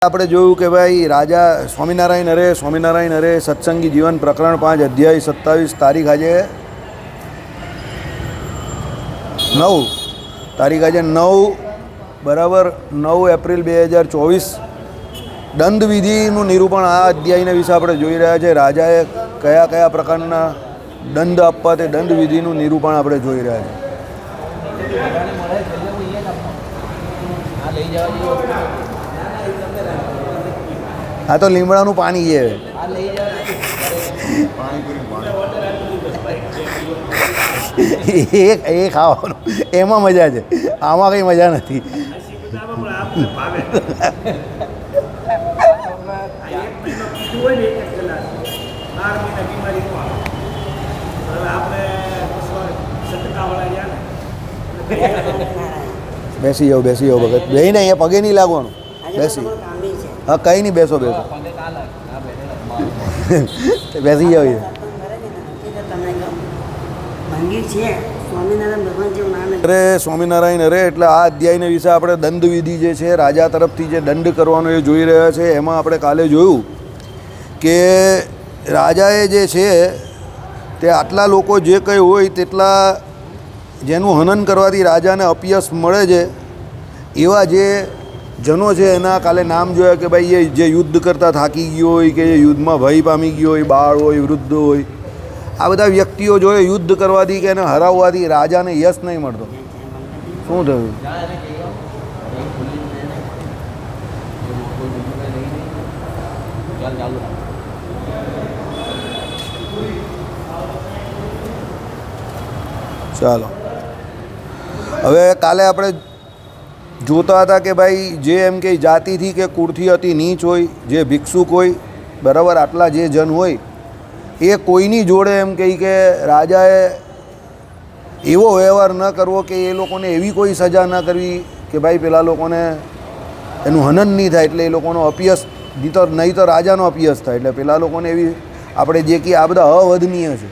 આપણે જોયું કે ભાઈ રાજા સ્વામિનારાયણ હરે સત્સંગી જીવન પ્રકરણ 5 અધ્યાય 27 તારીખ આજે 9 એપ્રિલ 2024 દંડવિધિનું નિરૂપણ આ અધ્યાયના વિશે આપણે જોઈ રહ્યા છે. રાજાએ કયા કયા પ્રકારના દંડ આપવા તે દંડવિધિનું નિરૂપણ આપણે જોઈ રહ્યા છે. આ તો લીમડાનું પાણી છે. એ ખાવાનું એમાં મજા છે, આમાં કંઈ મજા નથી. બેસી જાઓ ભગત, બેહીને અહીંયા પગે નહીં લાગવાનું. બેસી હા, કંઈ નહીં, બેસો બેસી જાઓ. અરે સ્વામિનારાયણ અરે એટલે આ અધ્યાયને વિશે આપણે દંડવિધિ જે છે, રાજા તરફથી જે દંડ કરવાનો એ જોઈ રહ્યા છે. એમાં આપણે કાલે જોયું કે રાજાએ જે છે તે આટલા લોકો જે કંઈ હોય તેટલા જેનું હનન કરવાથી રાજાને અપયશ મળે છે એવા જે જનો છે એના કાલે નામ જોયા કે ભાઈ એ જે યુદ્ધ કરતાં થાકી ગયો હોય કે યુદ્ધમાં ભય પામી ગયો હોય, બાળ હોય, વૃદ્ધ હોય, આ બધા વ્યક્તિઓ જોઈએ યુદ્ધ કરવાથી કે એને હરાવવાથી રાજાને યશ નહીં મળતો. શું થયું? ચાલો, હવે કાલે આપણે જોતા હતા કે ભાઈ જે એમ કે જાતિથી કે કુળથી અતિ નીચ હોય, જે ભિક્ષુક હોય, બરાબર, આટલા જે જન હોય એ કોઈની જોડે એમ કહી કે રાજાએ એવો વ્યવહાર ન કરવો કે એ લોકોને એવી કોઈ સજા ન કરવી કે ભાઈ પેલા લોકોને એનું હનન નહીં થાય, એટલે એ લોકોનો અપયશ નહીં તો રાજાનો અપયશ થાય. એટલે પેલા લોકોને એવી આપણે જે કે આ બધા અવધનીય છે,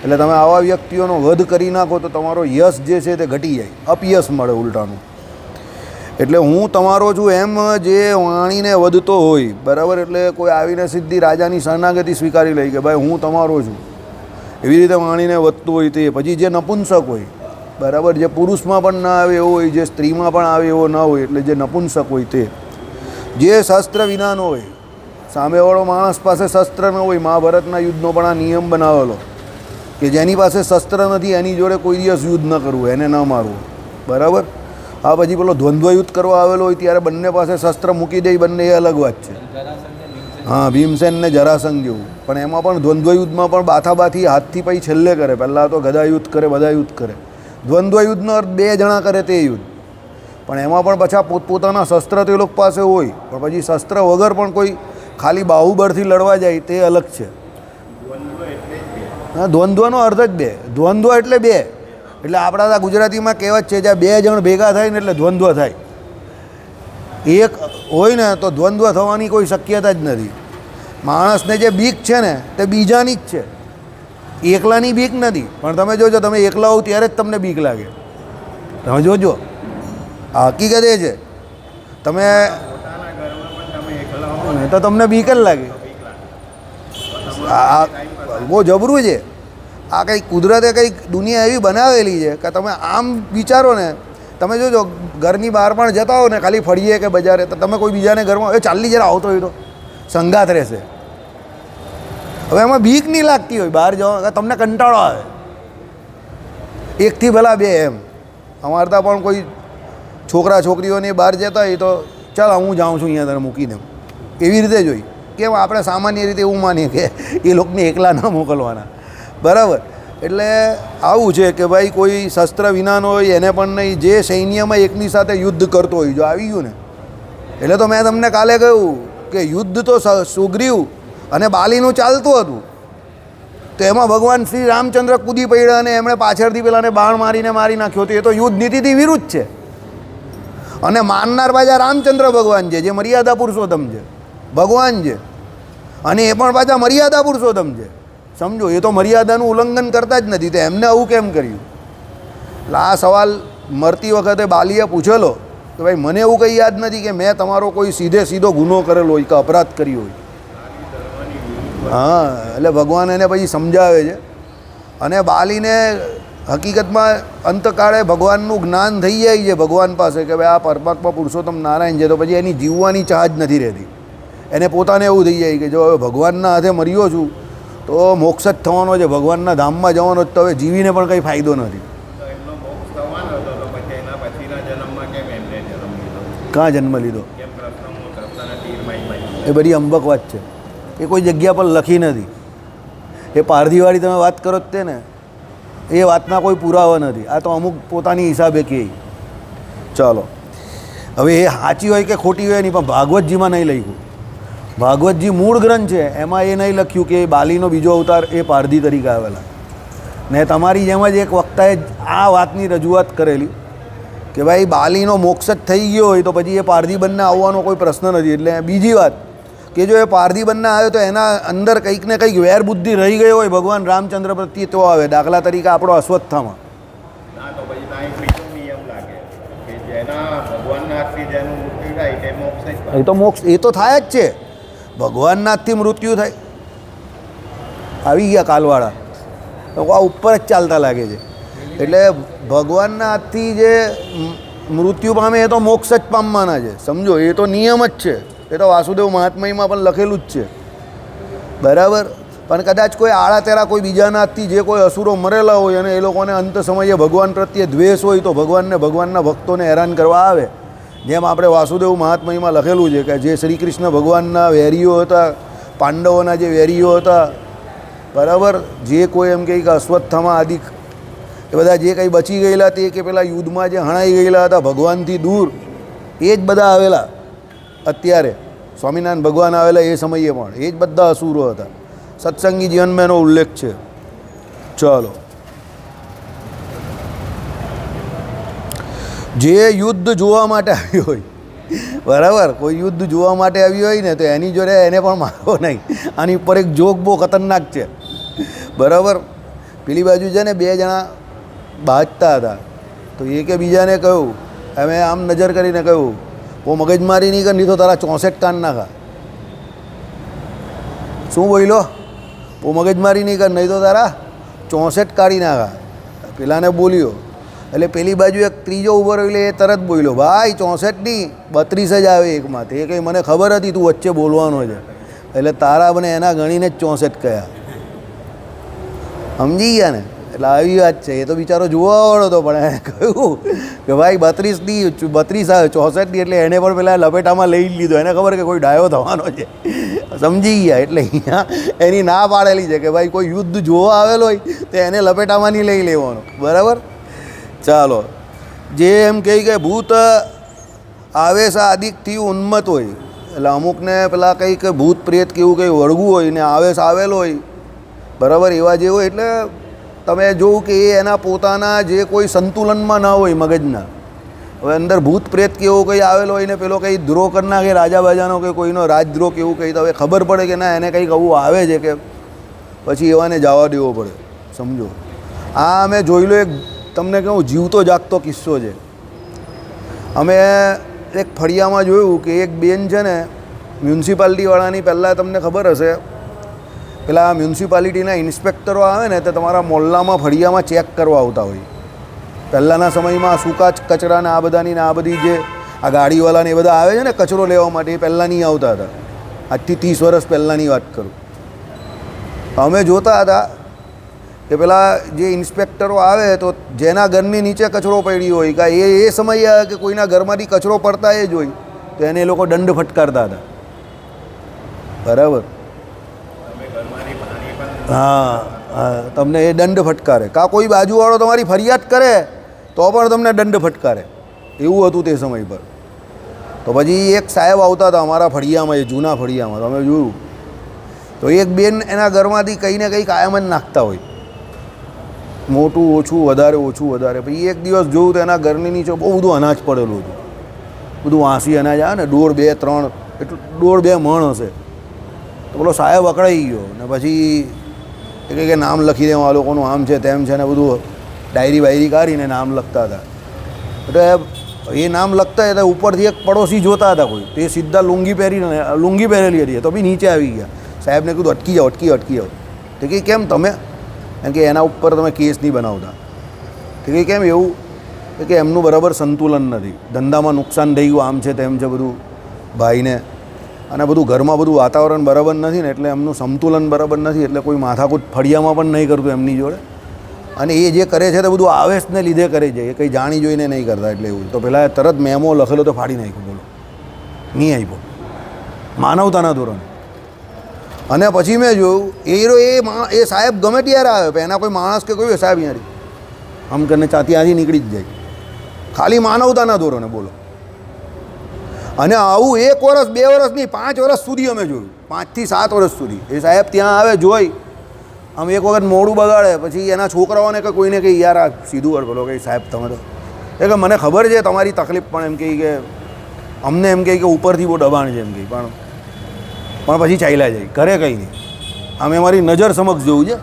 એટલે તમે આવા વ્યક્તિઓનો વધ કરી નાખો તો તમારો યશ જે છે તે ઘટી જાય, અપયશ મળે ઉલટાનું. એટલે હું તમારો છું એમ જે વાણીને વધતો હોય, બરાબર, એટલે કોઈ આવીને સીધી રાજાની શરણાગતિ સ્વીકારી લે કે ભાઈ હું તમારો છું, એવી રીતે વાણીને વધતું હોય તે. પછી જે નપુંસક હોય, બરાબર, જે પુરુષમાં પણ ના આવે એવો હોય, જે સ્ત્રીમાં પણ આવે એવો ન હોય, એટલે જે નપુંસક હોય તે, જે શસ્ત્ર વિનાનો હોય, સામેવાળો માણસ પાસે શસ્ત્ર ન હોય. મહાભારતના યુદ્ધનો પણ આ નિયમ બનાવેલો કે જેની પાસે શસ્ત્ર નથી એની જોડે કોઈ દિવસ યુદ્ધ ન કરવું, એને ન મારવું, બરાબર. હા, પછી પેલો દ્વંદ્વ યુદ્ધ કરવા આવેલો હોય ત્યારે બંને પાસે શસ્ત્ર મૂકી દે, બંને એ અલગ વાત છે. હા, ભીમસેન ને જરાસંઘ જેવું. પણ એમાં પણ દ્વંદ્વ યુદ્ધમાં પણ બાથાબાથી હાથથી પછી છેલ્લે કરે. પહેલાં તો ગદા યુદ્ધ કરે, બધા યુદ્ધ કરે. દ્વંદ્વ યુદ્ધનો અર્થ 2 જણા કરે તે યુદ્ધ. પણ એમાં પણ પાછા પોતપોતાના શસ્ત્ર તે લોકો પાસે હોય, પણ પછી શસ્ત્ર વગર પણ કોઈ ખાલી બાહુબળથી લડવા જાય તે અલગ છે. હા, દ્વંદ્વનો અર્થ જ 2. દ્વંદ્વ એટલે 2. એટલે આપણા ગુજરાતીમાં કહેવત છે જ્યાં 2 જણ ભેગા થાય ને એટલે દ્વંદ્વ થાય. એક હોય ને તો દ્વંદ્વ થવાની કોઈ શક્યતા જ નથી. માણસને જે બીક છે ને તે બીજાની જ છે, એકલાની બીક નથી. પણ તમે જોજો, તમે એકલા હો ત્યારે જ તમને બીક લાગે. તમે જોજો, આ હકીકત એ છે. તમે તો તમને બીક જ લાગે. આ બહુ જબરું છે. આ કંઈક કુદરતે કંઈક દુનિયા એવી બનાવેલી છે કે તમે આમ વિચારો ને, તમે જોજો ઘરની બહાર પણ જતા હો ને ખાલી ફળીએ કે બજારે, તો તમે કોઈ બીજાને ઘરમાં એ ચાલી જરા આવતો હોય તો સંગાત રહેશે. હવે એમાં બીક નહીં લાગતી હોય બહાર જવા, તમને કંટાળો આવે. એકથી ભલા 2 એમ. અમારે ત્યાં પણ કોઈ છોકરા છોકરીઓને બહાર જતા હોય તો ચાલ હું જાઉં છું અહીંયા તને મૂકી દઉં, એવી રીતે જોઈ. કેમ આપણે સામાન્ય રીતે એવું માનીએ કે એ લોકોને એકલા ન મોકલવાના, બરાબર. એટલે આવું છે કે ભાઈ કોઈ શસ્ત્ર વિનાનો હોય એને પણ નહીં, જે સૈન્યમાં એકની સાથે યુદ્ધ કરતો હોય જો આવી ગયું ને. એટલે તો મેં તમને કાલે કહ્યું કે યુદ્ધ તો સુગ્રીવ અને બાલીનું ચાલતું હતું, તો એમાં ભગવાન શ્રી રામચંદ્ર કૂદી પડ્યા અને એમણે પાછળથી પેલાને બાણ મારી નાખ્યો હતો. એ તો યુદ્ધ નીતિથી વિરુદ્ધ છે. અને માનનાર પાછા રામચંદ્ર ભગવાન છે, જે મર્યાદા પુરુષોત્તમ છે, ભગવાન છે. અને એ પણ પાછા મર્યાદા પુરુષોત્તમ છે. સમજો, એ તો મર્યાદાનું ઉલ્લંઘન કરતા જ નથી, તો એમને આવું કેમ કર્યું? એટલે આ સવાલ મરતી વખતે બાલીએ પૂછેલો કે ભાઈ મને એવું કંઈ યાદ નથી કે મેં તમારો કોઈ સીધો ગુનો કરેલો હોય કે અપરાધ કર્યો હોય. હા, એટલે ભગવાન એને પછી સમજાવે છે. અને બાલીને હકીકતમાં અંતકાળે ભગવાનનું જ્ઞાન થઈ જાય છે ભગવાન પાસે કે ભાઈ આ પરમાત્મા પુરુષોત્તમ નારાયણ છે, તો પછી એની જીવવાની ચાહ જ નથી રહેતી. એને પોતાને એવું થઈ જાય કે જો હવે ભગવાનના હાથે મર્યો છું તો મોક્ષ જ થવાનો છે, ભગવાનના ધામમાં જવાનો જ, તો હવે જીવીને પણ કંઈ ફાયદો નથી. ક્યાં જન્મ લીધો એ બધી અંબક વાત છે, એ કોઈ જગ્યા પર લખી નથી. એ પારધીવાળી તમે વાત કરો જ તે ને, એ વાતના કોઈ પુરાવા નથી. આ તો અમુક પોતાની હિસાબે કહે. ચાલો, હવે એ સાચી હોય કે ખોટી હોય નહીં, પણ ભાગવતજીમાં નહીં લખ્યું. ભાગવતજી મૂળ ગ્રંથ છે, એમાં એ નહીં લખ્યું કે બાલીનો બીજો અવતાર એ પારધી તરીકે આવેલા. ને તમારી જેમ જ એક વક્તાએ આ વાતની રજૂઆત કરેલી કે ભાઈ બાલીનો મોક્ષ જ થઈ ગયો હોય તો પછી એ પારધીબનને આવવાનો કોઈ પ્રશ્ન નથી. એટલે બીજી વાત કે જો એ પારધીબનને આવ્યો તો એના અંદર કંઈક ને કંઈક વેર બુદ્ધિ રહી ગયો હોય ભગવાન રામચંદ્ર પ્રત્યે, તો આવે. દાખલા તરીકે આપણો અશ્વત્થામાં એ તો મોક્ષ એ તો થાય જ છે. ભગવાનના હાથથી મૃત્યુ થાય. આવી ગયા કાલવાળા લોકો આ ઉપર જ ચાલતા લાગે છે. એટલે ભગવાનના હાથથી જે મૃત્યુ પામે એ તો મોક્ષ જ પામવાના છે, સમજો. એ તો નિયમ જ છે, એ તો વાસુદેવ મહાત્મ્યમાં પણ લખેલું જ છે, બરાબર. પણ કદાચ કોઈ આળા તેરા કોઈ બીજાના હાથથી જે કોઈ અસુરો મરેલા હોય અને એ લોકોને અંત સમયે ભગવાન પ્રત્યે દ્વેષ હોય તો ભગવાનને ભગવાનના ભક્તોને હેરાન કરવા આવે. જેમ આપણે વાસુદેવ મહાત્મ્યમાં લખેલું છે કે જે શ્રી કૃષ્ણ ભગવાનના વેરીઓ હતા, પાંડવોના જે વેરીઓ હતા, બરાબર, જે કોઈ એમ કહે કે અશ્વત્થામા આદિ એ બધા જે કંઈ બચી ગયેલા તે કે પેલા યુદ્ધમાં જે હણાઈ ગયેલા હતા ભગવાનથી દૂર, એ જ બધા આવેલા. અત્યારે સ્વામિનારાયણ ભગવાન આવેલા એ સમયે પણ એ જ બધા અસુરો હતા. સત્સંગી જીવનમાં એનો ઉલ્લેખ છે. ચાલો, જે યુદ્ધ જોવા માટે આવ્યો હોય, બરાબર, કોઈ યુદ્ધ જોવા માટે આવ્યો હોય ને તો એની જોડે એને પણ મારવો નહીં. આની ઉપર એક જોક બહુ ખતરનાક છે, બરાબર. પેલી બાજુ છે ને બે જણા બાજતા હતા, તો એક બીજાને કહ્યું, અમે આમ નજર કરીને કહ્યું, ઓ મગજમારી નહીં કર, નહીં તો તારા 64 કાન નાખા. શું બોલ્યો? ઓ મગજમારી નહીં કર, નહીં તો તારા 64 કાઢી નાખા. પેલાને બોલ્યો. એટલે પેલી બાજુ એક ત્રીજો ઉભો રહ્યો, એટલે એ તરત બોલ્યો, ભાઈ 64 નહીં 32 જ આવે એકમાં. તે કંઈ મને ખબર હતી તું વચ્ચે બોલવાનો છે, એટલે તારા બને એના ગણીને જ 64 કહ્યા. સમજી ગયા ને? એટલે આવી વાત છે. એ તો બિચારો જોવાવાળો હતો, પણ એને કહ્યું કે ભાઈ 32 નહીં 32 આવે 64 નહીં. એટલે એને પણ પેલા લપેટામાં લઈ લીધો. એને ખબર કે કોઈ ડાયો થવાનો છે, સમજી ગયા. એટલે અહીંયા એની ના પાડેલી છે કે ભાઈ કોઈ યુદ્ધ જોવા આવેલો હોય તો એને લપેટામાં નહીં લઈ લેવાનો, બરાબર. ચાલો, જે એમ કહે કે ભૂત આવેશ આદિકથી ઉન્મત હોય, એટલે અમુકને પેલા કંઈક ભૂત પ્રેત કે એવું કંઈ વળગવું હોય ને આવેશ આવેલો હોય, બરાબર, એવા જે હોય. એટલે તમે જોવું કે એ એના પોતાના જે કોઈ સંતુલનમાં ના હોય મગજના. હવે અંદર ભૂત પ્રેત કે એવો કંઈ આવેલો હોય ને પેલો કંઈ દ્રોહ કરી નાખે રાજા બાજાનો કે કોઈનો રાજદ્રોહ કે એવું કંઈ, તો હવે ખબર પડે કે ના એને કંઈક આવું આવે છે કે પછી એવાને જવા દેવો પડે, સમજો. આ અમે જોઈ લો એક તમને કહું જીવતો જાગતો કિસ્સો છે. અમે એક ફળિયામાં જોયું કે એક બેન છે ને મ્યુનિસિપાલિટીવાળાની, પહેલાં તમને ખબર હશે પેલા મ્યુનિસિપાલિટીના ઇન્સ્પેક્ટરો આવે ને તો તમારા મોહલ્લામાં ફળિયામાં ચેક કરવા આવતા હોય. પહેલાંના સમયમાં સૂકા કચરાને આ બધાની ને આ બધી જે આ ગાડીવાળાને એ બધા આવે છે ને કચરો લેવા માટે, એ પહેલાં નહીં આવતા હતા. આજથી 30 વર્ષ પહેલાંની વાત કરું. અમે જોતા હતા કે પેલા જે ઇન્સ્પેક્ટરો આવે તો જેના ઘરની નીચે કચરો પડ્યો હોય કે એ સમયે કે કોઈના ઘરમાંથી કચરો પડતા એ જ હોય તો એને એ લોકો દંડ ફટકારતા હતા, બરાબર. હા હા, તમને એ દંડ ફટકારે. કાં કોઈ બાજુવાળો તમારી ફરિયાદ કરે તો પણ તમને દંડ ફટકારે, એવું હતું તે સમય પર. તો પછી એક સાહેબ આવતા હતા અમારા ફળિયામાં, એ જૂના ફળિયામાં, તો અમે જોયું તો એક બેન એના ઘરમાંથી કંઈ ને કંઈ કાયમ જ નાખતા હોય, મોટું ઓછું વધારે ઓછું વધારે. પછી એક દિવસ જોયું તો એના ઘરની નીચે બહુ બધું અનાજ પડેલું હતું, બધું વાંસી અનાજ આવે ને 1.5, 2, 3 એટલું 1.5, 2 મણ હશે. તો પેલો સાહેબ અકળાઈ ગયો ને પછી એ કંઈ કે નામ લખી દેવા, આ લોકોનું આમ છે તેમ છે ને બધું ડાયરી વાયરી કાઢીને નામ લખતા હતા. એટલે એ નામ લખતા હતા, ઉપરથી એક પડોશી જોતા હતા કોઈ, તે સીધા લુંગી પહેરેલી હતી તો બી નીચે આવી ગયા. સાહેબને કીધું અટકી જાઓ, અટકી જાઓ. તો કે કેમ તમે? એમ કે એના ઉપર તમે કેસ નહીં બનાવતા. તો કે કેમ એવું? કે એમનું બરાબર સંતુલન નથી, ધંધામાં નુકસાન થઈ ગયું, આમ છે તેમ છે બધું ભાઈને, અને બધું ઘરમાં બધું વાતાવરણ બરાબર નથી ને એટલે એમનું સંતુલન બરાબર નથી, એટલે કોઈ માથાકૂટ ફળિયામાં પણ નહીં કરતું એમની જોડે. અને એ જે કરે છે તે બધું આવેશને લીધે કરે છે, એ કંઈ જાણી જોઈને નહીં કરતા. એટલે એવું તો પહેલાં તરત મેમો લખેલો તો ફાડી નાખ્યો, બોલો નહીં આપ્યો માનવતાના ધોરણે. અને પછી મેં જોયું એ સાહેબ ગમે ત્યારે આવે, એના કોઈ માણસ કે કોઈ સાહેબ અહીંયાથી આમ કરીને ત્યાંથી નીકળી જ જાય, ખાલી માનવતાના ધોરણે, બોલો. અને આવું 1 વર્ષ 2 વર્ષ નહીં, 5 વર્ષ સુધી અમે જોયું, 5 થી 7 વર્ષ સુધી એ સાહેબ ત્યાં આવે, જોઈ આમ એક વખત મોડું બગાડે, પછી એના છોકરાઓને કે કોઈને કહે યાર આ સીધું વળ બોલો કે સાહેબ તમે તો એ કે મને ખબર છે તમારી તકલીફ, પણ એમ કહે કે અમને એમ કહે કે ઉપરથી બહુ દબાણ છે એમ કહે, પણ પછી ચાલ્યા જાય, ઘરે કંઈ નહીં. અમે મારી નજર સમક્ષ જોવું છે.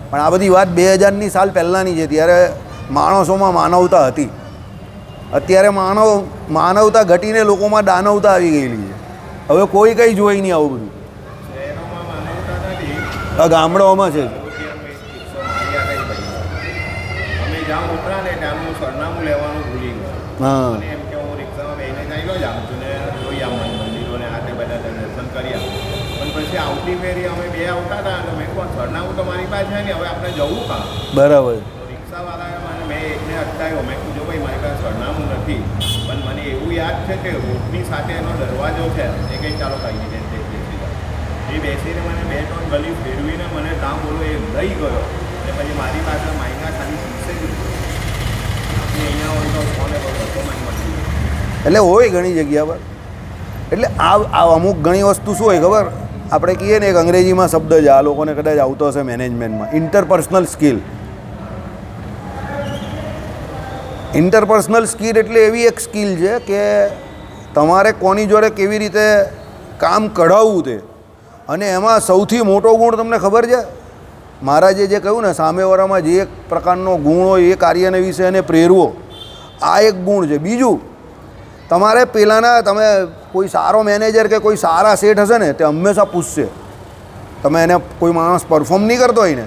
પણ આ બધી વાત 2000ની સાલ પહેલાંની છે, ત્યારે માણસોમાં માનવતા હતી. અત્યારે માનવતા ઘટીને લોકોમાં દાનવતા આવી ગયેલી છે. હવે કોઈ કંઈ જોઈ નહીં આવું બધું. આ ગામડાઓમાં છે. હા પછી આવતી ફેરી અમે 2 આવતા હતા અને મેં કહું સરનામું તો મારી પાસે છે ને, હવે આપણે જવું કાં? બરાબર. રિક્ષાવાળાએ મેં એકને અટકાવ્યો, મેં કીધું ભાઈ મારી પાસે સરનામું નથી, પણ મને એવું યાદ છે કે રોડની સાથે એનો દરવાજો છે, એ કંઈ ચાલો કાઢી દે તે એ બેસીને મને 2-3 ગલી ફેરવીને મને ત્યાં બોલો એ લઈ ગયો. અને પછી મારી પાસે માઇના ખાલી પીસે જ અહીંયા હોય તો ફોને બધો મારી. એટલે હોય ઘણી જગ્યા પર. એટલે આ અમુક ઘણી વસ્તુ શું હોય ખબર, આપણે કહીએ ને એક અંગ્રેજીમાં શબ્દ છે, આ લોકોને કદાચ આવતો હશે મેનેજમેન્ટમાં, ઇન્ટરપર્સનલ સ્કિલ. ઇન્ટરપર્સનલ સ્કિલ એટલે એવી એક સ્કિલ છે કે તમારે કોની જોડે કેવી રીતે કામ કઢાવવું તે. અને એમાં સૌથી મોટો ગુણ તમને ખબર છે, મહારાજે જે કહ્યું ને, સામેવાળામાં જે એક પ્રકારનો ગુણ હોય એ કાર્યને વિશે એને પ્રેરવો, આ એક ગુણ છે. બીજું, તમારે પહેલાંના તમે કોઈ સારો મેનેજર કે કોઈ સારા શેઠ હશે ને, તે હંમેશા પૂછશે. તમે એને કોઈ માણસ પરફોર્મ નહીં કરતો હોય ને,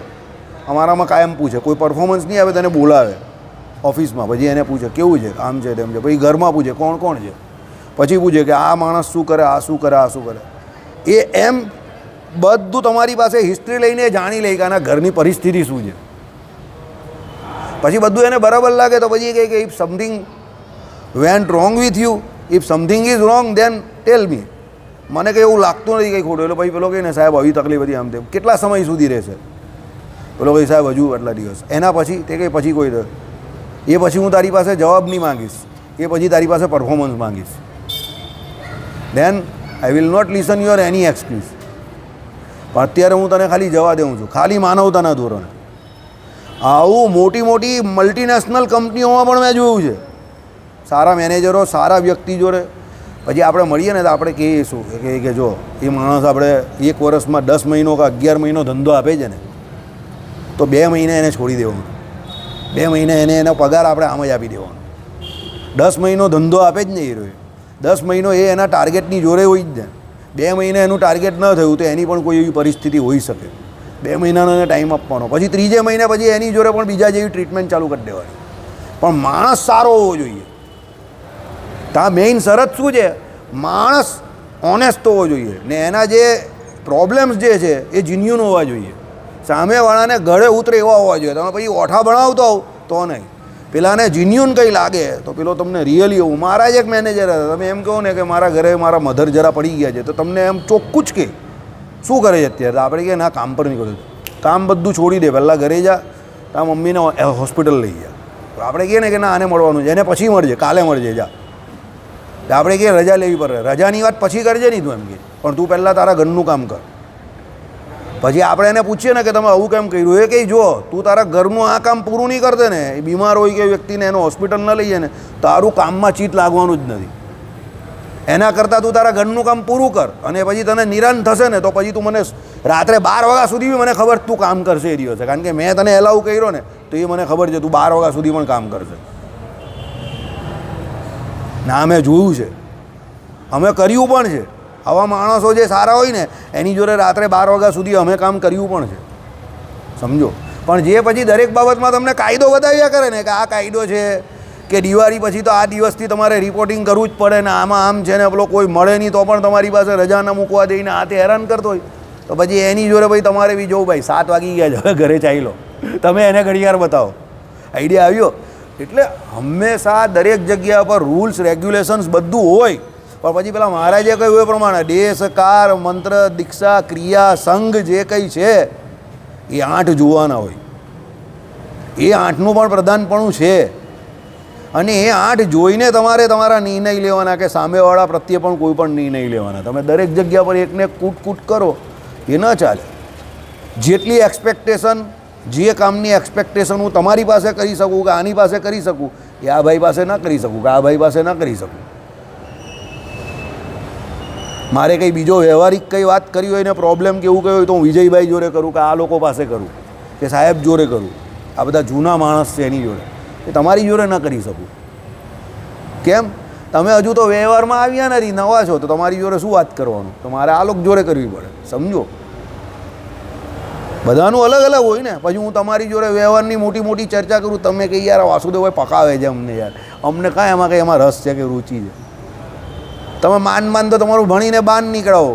અમારામાં કાયમ પૂછે, કોઈ પરફોર્મન્સ નહીં આવે તેને બોલાવે ઓફિસમાં, પછી એને પૂછે કેવું છે, આમ છે તેમ છે, પછી ઘરમાં પૂછે કોણ કોણ છે, પછી પૂછે કે આ માણસ શું કરે, આ શું કરે, આ શું કરે. એ એમ બધું તમારી પાસે હિસ્ટ્રી લઈને જાણી લે કે આના ઘરની પરિસ્થિતિ શું છે. પછી બધું એને બરાબર લાગે તો પછી કહે કે if something went wrong with you, if something is wrong then tell me. મને કંઈ એવું લાગતું નથી કંઈ ખોટું. એટલે પછી પેલો કહે ને સાહેબ આવી તકલીફ હતી આમ તેમ, કેટલા સમય સુધી રહેશે? પેલો કહે સાહેબ હજુ આટલા દિવસ. એના પછી તે કંઈ પછી કોઈ એ પછી હું તારી પાસે જવાબ નહીં માંગીશ, એ પછી તારી પાસે પરફોર્મન્સ માંગીશ. Then I will not listen your any excuse. પણ અત્યારે હું તને ખાલી જવા દઉં છું, ખાલી માનવતાના ધોરણે. આવું મોટી મોટી મલ્ટીનેશનલ કંપનીઓમાં પણ મેં જોયું છે. સારા મેનેજરો, સારા વ્યક્તિ જોડે પછી આપણે મળીએ ને તો આપણે કહીએ શું કે જો એ માણસ આપણે 1 વર્ષમાં 10 મહિનો કે 11 મહિનો ધંધો આપે છે ને, તો 2 મહિને એને છોડી દેવાનો, 2 મહિને એનો પગાર આપણે આમ જ આપી દેવાનો. 10 મહિનો ધંધો આપે જ નહીં એ 10 મહિનો એ એના ટાર્ગેટની જોડે હોય જ ને. 2 મહિને એનું ટાર્ગેટ ન થયું તો એની પણ કોઈ એવી પરિસ્થિતિ હોઈ શકે. 2 મહિનાનો એને ટાઈમ આપવાનો, પછી 3જે મહિને પછી એની જોડે પણ બીજા જેવી ટ્રીટમેન્ટ ચાલુ કરી દેવાની. પણ માણસ સારો હોવો જોઈએ. ત્યાં મેઇન શરત શું છે? માણસ ઓનેસ્ટ હોવો જોઈએ ને એના જે પ્રોબ્લેમ્સ જે છે એ જીન્યુન હોવા જોઈએ. સામેવાળાને ગળે ઉતરે એવા હોવા જોઈએ. તમે પછી ઓઠા ભણાવતો હોવ તો નહીં, પેલાને જીન્યુન કંઈ લાગે તો પેલો તમને રિયલી એવું. મારા જ એક મેનેજર હતા, તમે એમ કહો ને કે મારા ઘરે મારા મધર જરા પડી ગયા છે, તો તમને એમ ચોખ્ખું જ કે શું કરે છે અત્યારે? આપણે કહે ના કામ પર નહીં કરું, કામ બધું છોડી દે, પહેલાં ઘરે જા, તારા મમ્મીને હોસ્પિટલ લઈ જા. આપણે કહે ને કે ના આને મળવાનું છે, એને પછી મળજે, કાલે મળજે, જા. આપણે કહે રજા લેવી પડે, રજાની વાત પછી કરજે નહીં તું એમ કે, પણ તું પહેલાં તારા ઘરનું કામ કર. પછી આપણે એને પૂછીએ ને કે તમે આવું કેમ કર્યું, એ કહી જો તું તારા ઘરનું આ કામ પૂરું નહીં કરતે ને, એ બીમાર હોય કે વ્યક્તિને એનો હોસ્પિટલ ન લઈએ ને, તારું કામમાં ચીત લાગવાનું જ નથી. એના કરતાં તું તારા ઘરનું કામ પૂરું કર, અને પછી તને નિરાન થશે ને તો પછી તું મને રાત્રે 12 વાગ્યા સુધી બી મને ખબર તું કામ કરશે એ દિવસે, કારણ કે મેં તને એલાવ કર્યો ને તો એ મને ખબર છે તું 12 વાગ્યા સુધી પણ કામ કરશે. ના અમે જોયું છે, અમે કર્યું પણ છે. આવા માણસો જે સારા હોય ને એની જોડે રાત્રે 12 વાગ્યા સુધી અમે કામ કર્યું પણ છે, સમજો. પણ જે પછી દરેક બાબતમાં તમને કાયદો બતાવ્યા કરે ને કે આ કાયદો છે કે દિવાળી પછી તો આ દિવસથી તમારે રિપોર્ટિંગ કરવું જ પડે ને આમાં આમ છે ને પેલો કોઈ મળે નહીં તો પણ તમારી પાસે રજા ન મૂકવા દઈને આ તે હેરાન કરતો હોય તો પછી એની જોડે ભાઈ તમારે બી જોવું ભાઈ 7 વાગી ગયા છે હવે ઘરે ચાલી લો, તમે એને ઘડિયાળ બતાવો. આઈડિયા આવ્યો? એટલે હંમેશા દરેક જગ્યા પર રૂલ્સ રેગ્યુલેશન્સ બધું હોય, પણ પછી પેલા મહારાજે કહ્યું એ પ્રમાણે દેશ કાર મંત્ર દીક્ષા ક્રિયા સંઘ જે કંઈ છે એ 8 જોવાના હોય. એ 8નું પણ પ્રધાનપણું છે અને એ 8 જોઈને તમારે તમારા નિર્ણય લેવાના કે સામેવાળા પ્રત્યે પણ કોઈ પણ નિર્ણય લેવાના. તમે દરેક જગ્યા પર એકને કૂટ કરો એ ન ચાલે. જેટલી એક્સપેક્ટેશન, જે કામની એક્સપેક્ટેશન હું તમારી પાસે કરી શકું કે આની પાસે કરી શકું એ આ ભાઈ પાસે ન કરી શકું કે આ ભાઈ પાસે ન કરી શકું. મારે કંઈ બીજો વ્યવહારિક કંઈ વાત કરી હોય ને પ્રોબ્લેમ કેવું કહ્યું હોય તો હું વિજયભાઈ જોડે કરું કે આ લોકો પાસે કરું કે સાહેબ જોડે કરું. આ બધા જૂના માણસ છે એની જોડે, એ તમારી જોડે ન કરી શકું. કેમ? તમે હજુ તો વ્યવહારમાં આવ્યા નથી, નવા છો, તો તમારી જોડે શું વાત કરવાનું? તો મારે આ લોકો જોડે કરવી પડે, સમજો. બધાનું અલગ અલગ હોય ને. પછી હું તમારી જોડે વ્યવહારની મોટી મોટી ચર્ચા કરું, તમે કે યાર વાસુદેવભાઈ પકાવે છે અમને, યાર અમને કાંઈ એમાં કંઈ એમાં રસ છે કે રુચિ છે. તમે માન તો તમારું ભણીને બાન નીકળાવો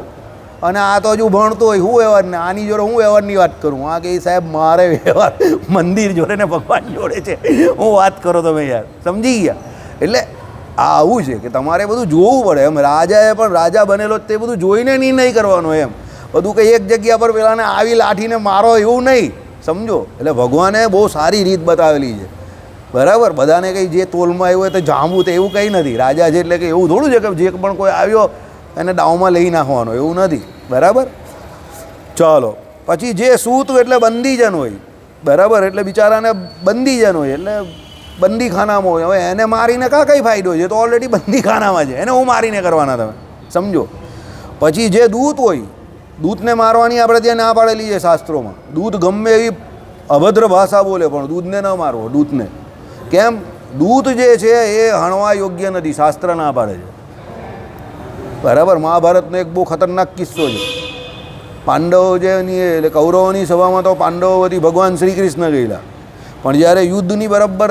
અને આ તો હજુ ભણતો હોય, હું વ્યવહારને આની જોડે હું વ્યવહારની વાત કરું? આ કે સાહેબ મારે વ્યવહાર મંદિર જોડે ને ભગવાન જોડે છે, હું વાત કરો તમે યાર, સમજી ગયા? એટલે આ આવું છે કે તમારે બધું જોવું પડે. એમ રાજાએ પણ રાજા બનેલો તે બધું જોઈને નિર્ણય કરવાનો. એમ બધું કંઈ એક જગ્યા પર પેલાને આવી લાઠીને મારો એવું નહીં, સમજો. એટલે ભગવાને બહુ સારી રીત બતાવેલી છે, બરાબર. બધાને કંઈ જે તોલમાં આવ્યું હોય તો જાંબુ તો એવું કંઈ નથી. રાજા છે એટલે કે એવું થોડું છે કે જે પણ કોઈ આવ્યો એને દાવમાં લઈ નાખવાનો, એવું નથી, બરાબર. ચાલો, પછી જે સૂત એટલે બંદીજન હોય, બરાબર. એટલે બિચારાને બંદીજન હોય એટલે બંદીખાનામાં હોય. હવે એને મારીને કઈ ફાયદો છે? તો ઓલરેડી બંદીખાનામાં છે, એને હું મારીને કરવાના, તમે સમજો. પછી જે દૂત હોય, દૂતને મારવાની આપણે ત્યાં ના પાડેલી છે શાસ્ત્રોમાં. દૂત ગમે એવી અભદ્ર ભાષા બોલે પણ દૂધને ન મારવો. દૂતને કેમ? દૂત જે છે એ હણવા યોગ્ય નથી, શાસ્ત્ર ના પાડે છે, બરાબર. મહાભારતનો એક બહુ ખતરનાક કિસ્સો છે. પાંડવો જે એટલે કૌરવોની સભામાં તો પાંડવો વતી ભગવાન શ્રી કૃષ્ણ ગયેલા, પણ જ્યારે યુદ્ધની બરાબર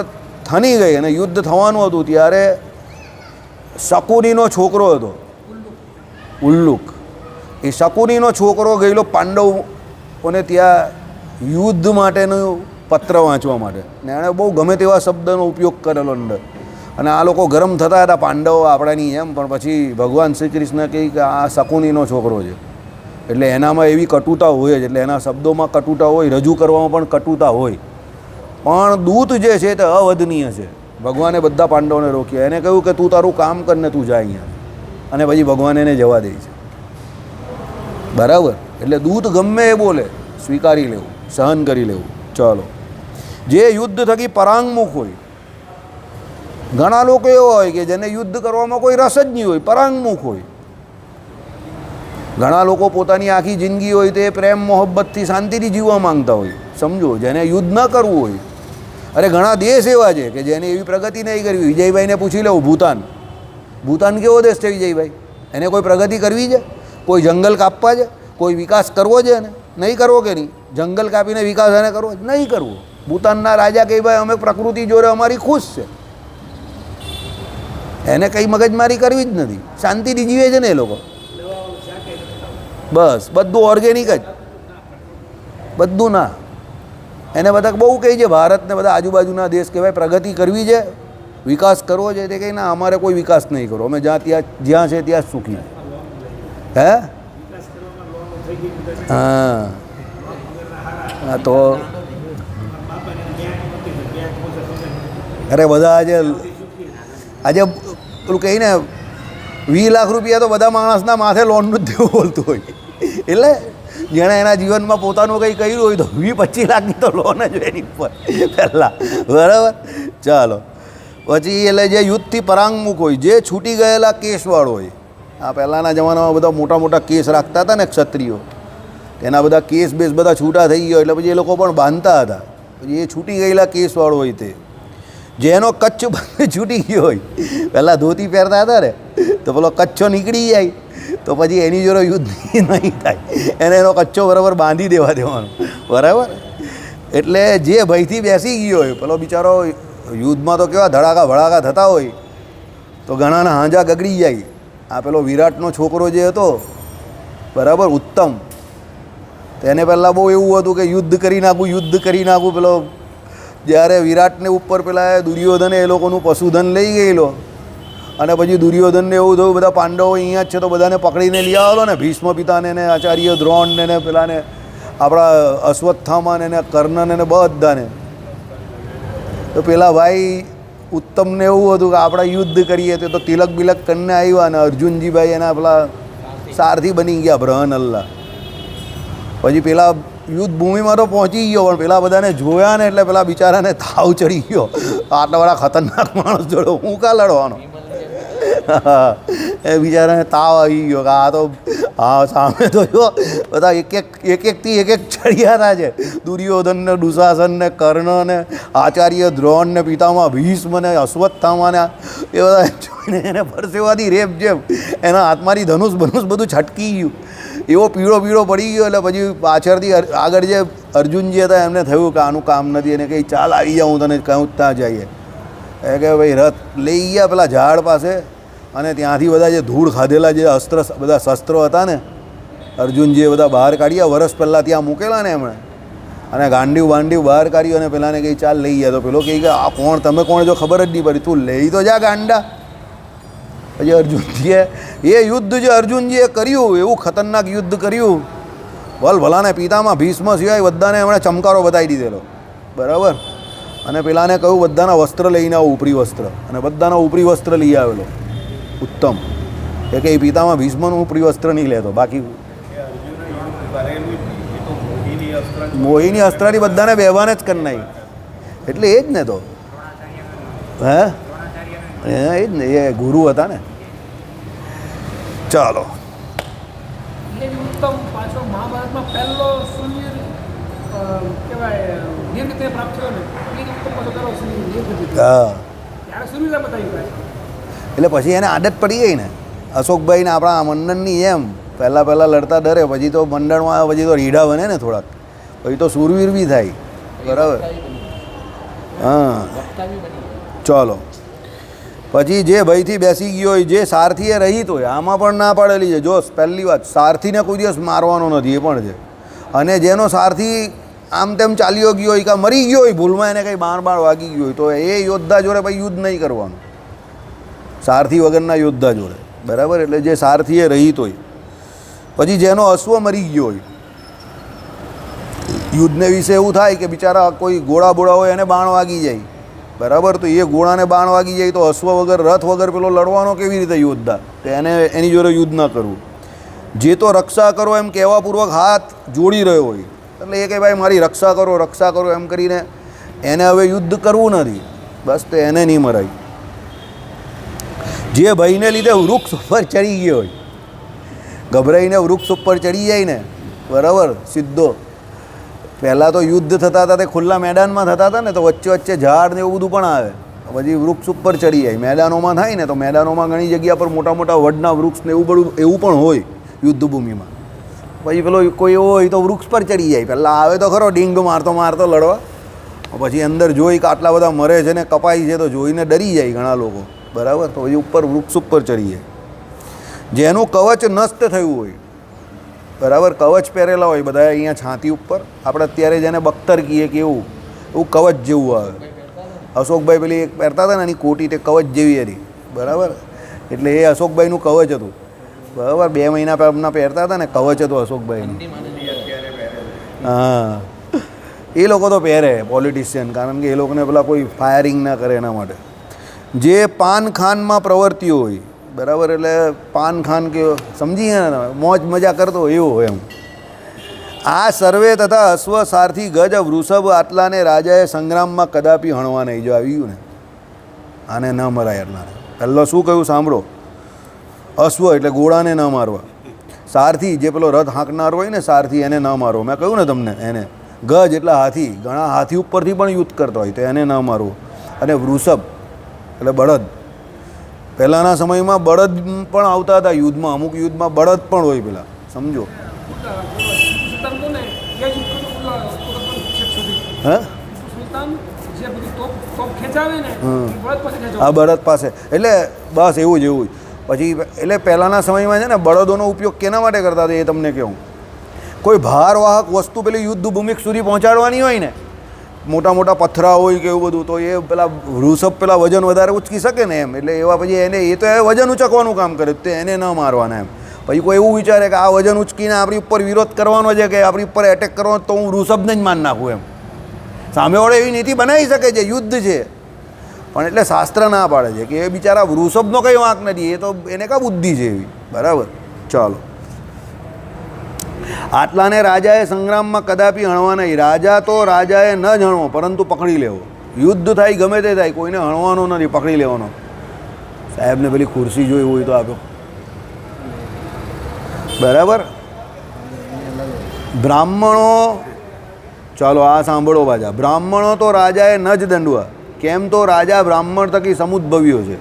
થની ગઈ અને યુદ્ધ થવાનું હતું ત્યારે શકુનીનો છોકરો હતો ઉલ્લુક, એ શકુનીનો છોકરો ગયેલો પાંડવોને ત્યાં યુદ્ધ માટેનું પત્ર વાંચવા માટે, ને એણે બહુ ગમે તેવા શબ્દનો ઉપયોગ કરેલો અંદર. અને આ લોકો ગરમ થતા હતા પાંડવો આપણાની એમ, પણ પછી ભગવાન શ્રી કૃષ્ણ કહે કે આ શકુનીનો છોકરો છે એટલે એનામાં એવી કટુતા હોય જ, એટલે એના શબ્દોમાં કટુતા હોય, રજૂ કરવામાં પણ કટુતા હોય. પણ દૂત જે છે તે અવધનીય છે. ભગવાને બધા પાંડવોને રોક્યા, એને કહ્યું કે તું તારું કામ કર ને તું જા અહીંયા, અને પછી ભગવાન એને જવા દે છે, બરાબર. એટલે દૂત ગમે એ બોલે સ્વીકારી લેવું, સહન કરી લેવું. ચાલો, જે યુદ્ધ થકી પરાંગમુખ હોય, ઘણા લોકો એવા હોય કે જેને યુદ્ધ કરવામાં કોઈ રસ જ નહીં હોય, પરાંગમુખ હોય. ઘણા લોકો પોતાની આખી જિંદગી હોય તે પ્રેમ મોહબ્બતથી શાંતિથી જીવવા માંગતા હોય, સમજો. જેને યુદ્ધ ન કરવું હોય, અરે ઘણા દેશ એવા છે કે જેને એવી પ્રગતિ નહીં કરવી. વિજયભાઈને પૂછી લેવું, ભૂતાન કેવો દેશ છે વિજયભાઈ? એને કોઈ પ્રગતિ કરવી છે? કોઈ જંગલ કાપવા છે? કોઈ વિકાસ કરવો છે? એને નહીં કરવો કે નહીં? જંગલ કાપીને વિકાસ એને કરવો નહીં કરવો. ભૂતાનના રાજા કહે ભાઈ અમે પ્રકૃતિ જોડે અમારી ખુશ છે, એને કંઈ મગજમારી કરવી જ નથી, શાંતિથી જીવે છે ને એ લોકો. બસ બધું ઓર્ગેનિક જ, બધું ના. એને બધા બહુ કહે છે ભારતને બધા આજુબાજુના દેશ કે ભાઈ પ્રગતિ કરવી છે, વિકાસ કરવો છે, તે કંઈ ના અમારે કોઈ વિકાસ નહીં કરવો, અમે જ્યાં છે ત્યાં જ સુખી. હે હા તો અરે બધા આજે પેલું કહીને 20 લાખ રૂપિયા તો બધા માણસના માથે લોનનું જ દેવું બોલતું હોય. એટલે જેણે એના જીવનમાં પોતાનું કંઈ કર્યું હોય તો 20-25 લાખની તો લોન જ હોય એની ઉપર પહેલાં, બરાબર. ચાલો, પછી એટલે જે યુદ્ધથી પરાંગમુખ હોય, જે છૂટી ગયેલા કેસવાળો હોય. આ પહેલાંના જમાનામાં બધા મોટા મોટા કેસ રાખતા હતા ને ક્ષત્રિયો, એના બધા કેસ બેસ બધા છૂટા થઈ ગયો એટલે પછી એ લોકો પણ બાંધતા હતા. પછી એ છૂટી ગયેલા કેસવાળો હોય તે જેનો કચ્છ બંધ છૂટી ગયો હોય, પહેલાં ધોતી પહેરતા હતા ને તો પેલો કચ્છો નીકળી જાય તો પછી એની જોડે યુદ્ધ નહીં થાય, એને એનો કચ્છો બરાબર બાંધી દેવાનો, બરાબર. એટલે જે ભયથી બેસી ગયો હોય પેલો બિચારો, યુદ્ધમાં તો કેવા ધડાકા ભડાકા થતા હોય તો ઘણાના હાંજા ગગડી જાય. આ પેલો વિરાટનો છોકરો જે હતો બરાબર, ઉત્તમ, તેને પહેલાં બહુ એવું હતું કે યુદ્ધ કરી નાખું. પેલો જ્યારે વિરાટને ઉપર પેલા દુર્યોધને એ લોકોનું પશુધન લઈ ગયેલો અને પછી દુર્યોધનને એવું થયું બધા પાંડવો અહીંયા જ છે તો બધાને પકડીને લઈ આવેલો ને, ભીષ્મ પિતાને ને આચાર્ય દ્રોણને ને પેલાને આપણા અશ્વત્થામાને ને કર્ણને ને બધાને. તો પેલા ભાઈ ઉત્તમને એવું હતું કે આપણે યુદ્ધ કરીએ તો તિલક બિલક કરીને આવ્યા ને અર્જુનજીભાઈ એના પેલા સારથી બની ગયા બ્રહનલ્લા. પછી પેલા યુદ્ધ ભૂમિમાં તો પહોંચી ગયો પણ પેલા બધાને જોયા ને એટલે પેલા બિચારાને તાવ ચડી ગયો, આટલા બધા ખતરનાક માણસ જોડે હું કાં લડવાનો. એ બિચારાને તાવ આવી ગયો કે આ તો હા સામે તો જો બધા એકથી એક ચડિયાતા છે, દુર્યોધન ને દુશાસન ને કર્ણ ને આચાર્ય દ્રોણ ને પિતામાં ભીષ્મ ને અશ્વત્થામા ને એ બધા જોઈને એને પરસેવાથી રેપ જેમ એના હાથમાંથી ધનુષ બધું છટકી ગયું, એવો પીળો પડી ગયો. એટલે પછી પાછળથી આગળ જે અર્જુનજી હતા એમને થયું કે આનું કામ નથી, એને કંઈ ચાલ આવી જાઉં તને કહું ત્યાં જઈએ. એ કે ભાઈ રથ લઈ ગયા પેલા ઝાડ પાસે અને ત્યાંથી બધા જે ધૂળ ખાધેલા જે બધા શસ્ત્રો હતા ને અર્જુનજીએ બધા બહાર કાઢ્યા, વર્ષ પહેલાં ત્યાં મૂકેલા ને એમણે, અને ગાંડીવ બહાર કાઢ્યું અને પેલાને કંઈ ચાલ લઈ ગયા. તો પેલો કહે કે આ કોણ, તમે કોણ, જો ખબર જ નહીં પડી, તું લઈ તો જા ગાંડા. પછી અર્જુનજીએ એ યુદ્ધ જે અર્જુનજીએ કર્યું એવું ખતરનાક યુદ્ધ કર્યું, ભલાને પિતામાં ભીષ્મ સિવાય બધાને એમણે ચમકારો બતાવી દીધેલો, બરાબર. અને પેલાને કહ્યું બધાના વસ્ત્ર લઈને આવો, ઉપરી વસ્ત્ર, અને બધાના ઉપરી વસ્ત્ર લઈ આવેલો ઉત્તમ. એ કે પિતામાં ભીષ્મનું ઉપરી વસ્ત્ર નહીં લેતો, બાકી મોહિની અસ્ત્રાથી બધાને બેવાને જ કરી નાખી. એટલે એ જ ને, તો એ જ ને, એ ગુરુ હતા ને. ચાલો, ઉત્તમ પાછો મહાભારતમાં પહેલો શૂન્ય કહેવાય નિર્ગ તે પ્રાપ્ત થયો ને એ ઉત્તમ પાછો કરો શૂન્ય હા, ત્યારે શૂન્યતા બતાવી. એટલે પછી એને આદત પડી ગઈ ને અશોકભાઈને આપણા મંડળની એમ પહેલાં લડતા ડરે, પછી તો મંડળમાં આવે પછી તો રીઢા બને ને થોડાક, પછી તો શૂરવીર બી થાય, બરાબર. હા, ચાલો. પછી જે ભયથી બેસી ગયો હોય, જે સારથીએ રહિત હોય, આમાં પણ ના પાડેલી છે. જો પહેલી વાત, સારથીને કોઈ દિવસ મારવાનો નથી, એ પણ છે. અને જેનો સારથી આમ તેમ ચાલ્યો ગયો હોય કાં મરી ગયો હોય ભૂલમાં, એને કંઈ બાણ વાગી ગયો હોય તો એ યોદ્ધા જોડે પછી યુદ્ધ નહીં કરવાનું, સારથી વગરના યોદ્ધા જોડે, બરાબર. એટલે જે સારથીએ રહિત હોય, પછી જેનો અશ્વ મરી ગયો હોય, યુદ્ધને વિશે એવું થાય કે બિચારા કોઈ ગોળા બોળા હોય એને બાણ વાગી જાય, બરાબર. તો એ ગોળાને બાણ વાગી જાય તો અશ્વ વગર રથ વગર પેલો લડવાનો કેવી રીતે યોદ્ધા, તો એને એની જોડે યુદ્ધ ન કરવું. જે તો રક્ષા કરો એમ કહેવાપૂર્વક હાથ જોડી રહ્યો હોય, એટલે એ કહે ભાઈ મારી રક્ષા કરો એમ કરીને એને હવે યુદ્ધ કરવું નથી, બસ. તો એને નહીં મરાય. જે ભયને લીધે વૃક્ષ ઉપર ચડી ગયો હોય, ગભરાઈને વૃક્ષ ઉપર ચડી જાય ને, બરાબર, સીધો. પહેલાં તો યુદ્ધ થતા હતા તે ખુલ્લા મેદાનમાં થતા હતા ને, તો વચ્ચે ઝાડ ને એવું બધું પણ આવે, પછી વૃક્ષ ઉપર ચડી જાય. મેદાનોમાં થાય ને તો મેદાનોમાં ઘણી જગ્યા પર મોટા વડના વૃક્ષ ને એવું પણ હોય યુદ્ધભૂમિમાં. પછી પેલો કોઈ એવો હોય તો વૃક્ષ પર ચડી જાય, પહેલાં આવે તો ખરો ડીંગ મારતો લડવા, પછી અંદર જોઈ કે આટલા બધા મરે છે ને કપાય છે તો જોઈને ડરી જાય ઘણા લોકો, બરાબર. તો પછી વૃક્ષ ઉપર ચડી જાય. જેનું કવચ નષ્ટ થયું હોય, બરાબર, કવચ પહેરેલા હોય બધા અહીંયા છાતી ઉપર, આપણે અત્યારે જેને બખ્તર કહીએ કે એવું કવચ જેવું આવે. અશોકભાઈ પેલી એક પહેરતા હતા ને એની કોટી, તે કવચ જેવી હતી, બરાબર. એટલે એ અશોકભાઈનું કવચ હતું, બરાબર. 2 મહિના પહેલાં પહેરતા હતા ને, કવચ હતું અશોકભાઈનું. હા, એ લોકો તો પહેરે પોલિટિશિયન, કારણ કે એ લોકોને પેલા કોઈ ફાયરિંગ ના કરે એના માટે. જે પાન ખાનમાં પ્રવર્ત્યો હોય, બરાબર, એટલે પાન ખાન કે સમજી ગયા ને, મોજ મજા કરતો એવો એમ. આ સર્વે તથા અશ્વ સારથી ગજ વૃષભ આટલાને રાજાએ સંગ્રામમાં કદાપી હણવા નહીં. જો આવી ગયું ને, આને ન મરાય આટલાને. પહેલાં શું કહ્યું સાંભળો, અશ્વ એટલે ઘોડાને ન મારવા, સારથી જે પેલો રથ હાંકનાર હોય ને સારથી, એને ન મારવો. મેં કહ્યું ને તમને, એને ગજ એટલે હાથી, ઘણા હાથી ઉપરથી પણ યુદ્ધ કરતા હોય તો એને ન મારવું. અને વૃષભ એટલે બળદ. પહેલાંના સમયમાં બળદ પણ આવતા હતા યુદ્ધમાં, અમુક યુદ્ધમાં બળદ પણ હોય પેલા, સમજો. સુલતાન કોને એ જ છેક સુધી હે સુલતાન જે બધું તોપ ખેંચાવે ને હમ. એ બળદ પાસે ખેંચાવે. આ બળદ પાસે એટલે બસ એવું જ પછી એટલે પહેલાંના સમયમાં છે ને બળદોનો ઉપયોગ કેના માટે કરતા હતા એ તમને કહું. કોઈ ભારવાહક વસ્તુ પેલી યુદ્ધ ભૂમિક સુધી પહોંચાડવાની હોય ને, મોટા મોટા પથરા હોય કે એવું બધું, તો એ પેલા વૃષભ પેલા વજન વધારે ઉચકી શકે ને એમ, એટલે એવા પછી એને એ તો એ વજન ઉચકવાનું કામ કરે, તે એને ન મારવાના એમ. પછી કોઈ એવું વિચારે કે આ વજન ઉચકીને આપણી ઉપર વિરોધ કરવાનો છે કે આપણી ઉપર એટેક કરવાનો, તો હું વૃષભને જ માર નાખું એમ. સામેવાળો એવી નીતિ બનાવી શકે છે, યુદ્ધ છે, પણ એટલે શાસ્ત્ર ના પાડે છે કે એ બિચારા વૃષભનો કંઈ વાંક નથી, એ તો એને કાં બુદ્ધિ છે એવી. બરાબર, ચાલો. આટલાને રાજાએ સંગ્રામમાં કદાપી હણવા નહીં. રાજા તો રાજાએ ન જ હણવો, પરંતુ પકડી લેવો. યુદ્ધ થાય ગમે તે થાય, કોઈને હણવાનો નથી, પકડી લેવાનો. સાહેબને પેલી ખુરશી જોઈ હોય તો આપો. બરાબર. બ્રાહ્મણો, ચાલો આ સાંભળો પાછા. બ્રાહ્મણો તો રાજાએ ન જ દંડવા, કેમ તો રાજા બ્રાહ્મણ થકી સમુદ્ભવ્યો છે.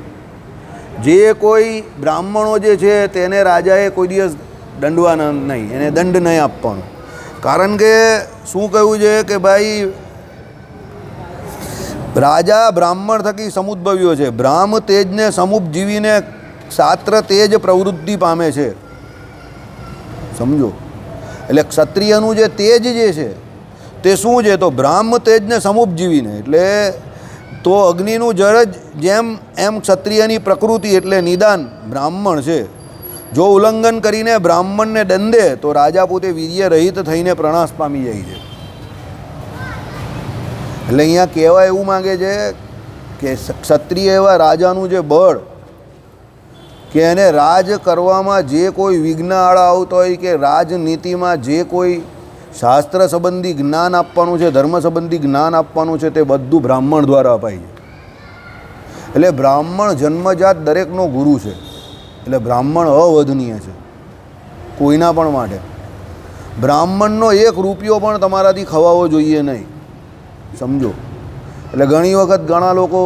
જે કોઈ બ્રાહ્મણો જે છે તેને રાજાએ કોઈ દિવસ દંડવાના નહીં, એને દંડ નહીં આપવાનો. કારણ કે શું કહ્યું છે કે ભાઈ રાજા બ્રાહ્મણ થકી સમુદ્ભવ્યો છે. બ્રાહ્મ તેજને સમુપજીવીને ક્ષાત્ર તેજ પ્રવૃત્તિ પામે છે, સમજો. એટલે ક્ષત્રિયનું જે તેજ જે છે તે શું છે, તો બ્રાહ્મ તેજને સમુપજીવીને, એટલે તો અગ્નિનું જળ જ જેમ એમ ક્ષત્રિયની પ્રકૃતિ એટલે નિદાન બ્રાહ્મણ છે. જો ઉલ્લંઘન કરીને બ્રાહ્મણને દંડે તો રાજા પોતે વીર્ય રહિત થઈને પ્રણાશ પામી જાય છે. એટલે અહીંયા કહેવા એવું માગે છે કે ક્ષત્રિય એવા રાજાનું જે બળ, કે એને રાજ કરવામાં જે કોઈ વિઘ્ન આડા આવતો હોય, કે રાજનીતિમાં જે કોઈ શાસ્ત્ર સંબંધી જ્ઞાન આપવાનું છે, ધર્મ સંબંધી જ્ઞાન આપવાનું છે, તે બધું બ્રાહ્મણ દ્વારા અપાય છે. એટલે બ્રાહ્મણ જન્મજાત દરેકનો ગુરુ છે. એટલે બ્રાહ્મણ અવધનીય છે કોઈના પણ માટે. બ્રાહ્મણનો એક રૂપિયો પણ તમારાથી ખવાવો જોઈએ નહીં, સમજો. એટલે ઘણી વખત ઘણા લોકો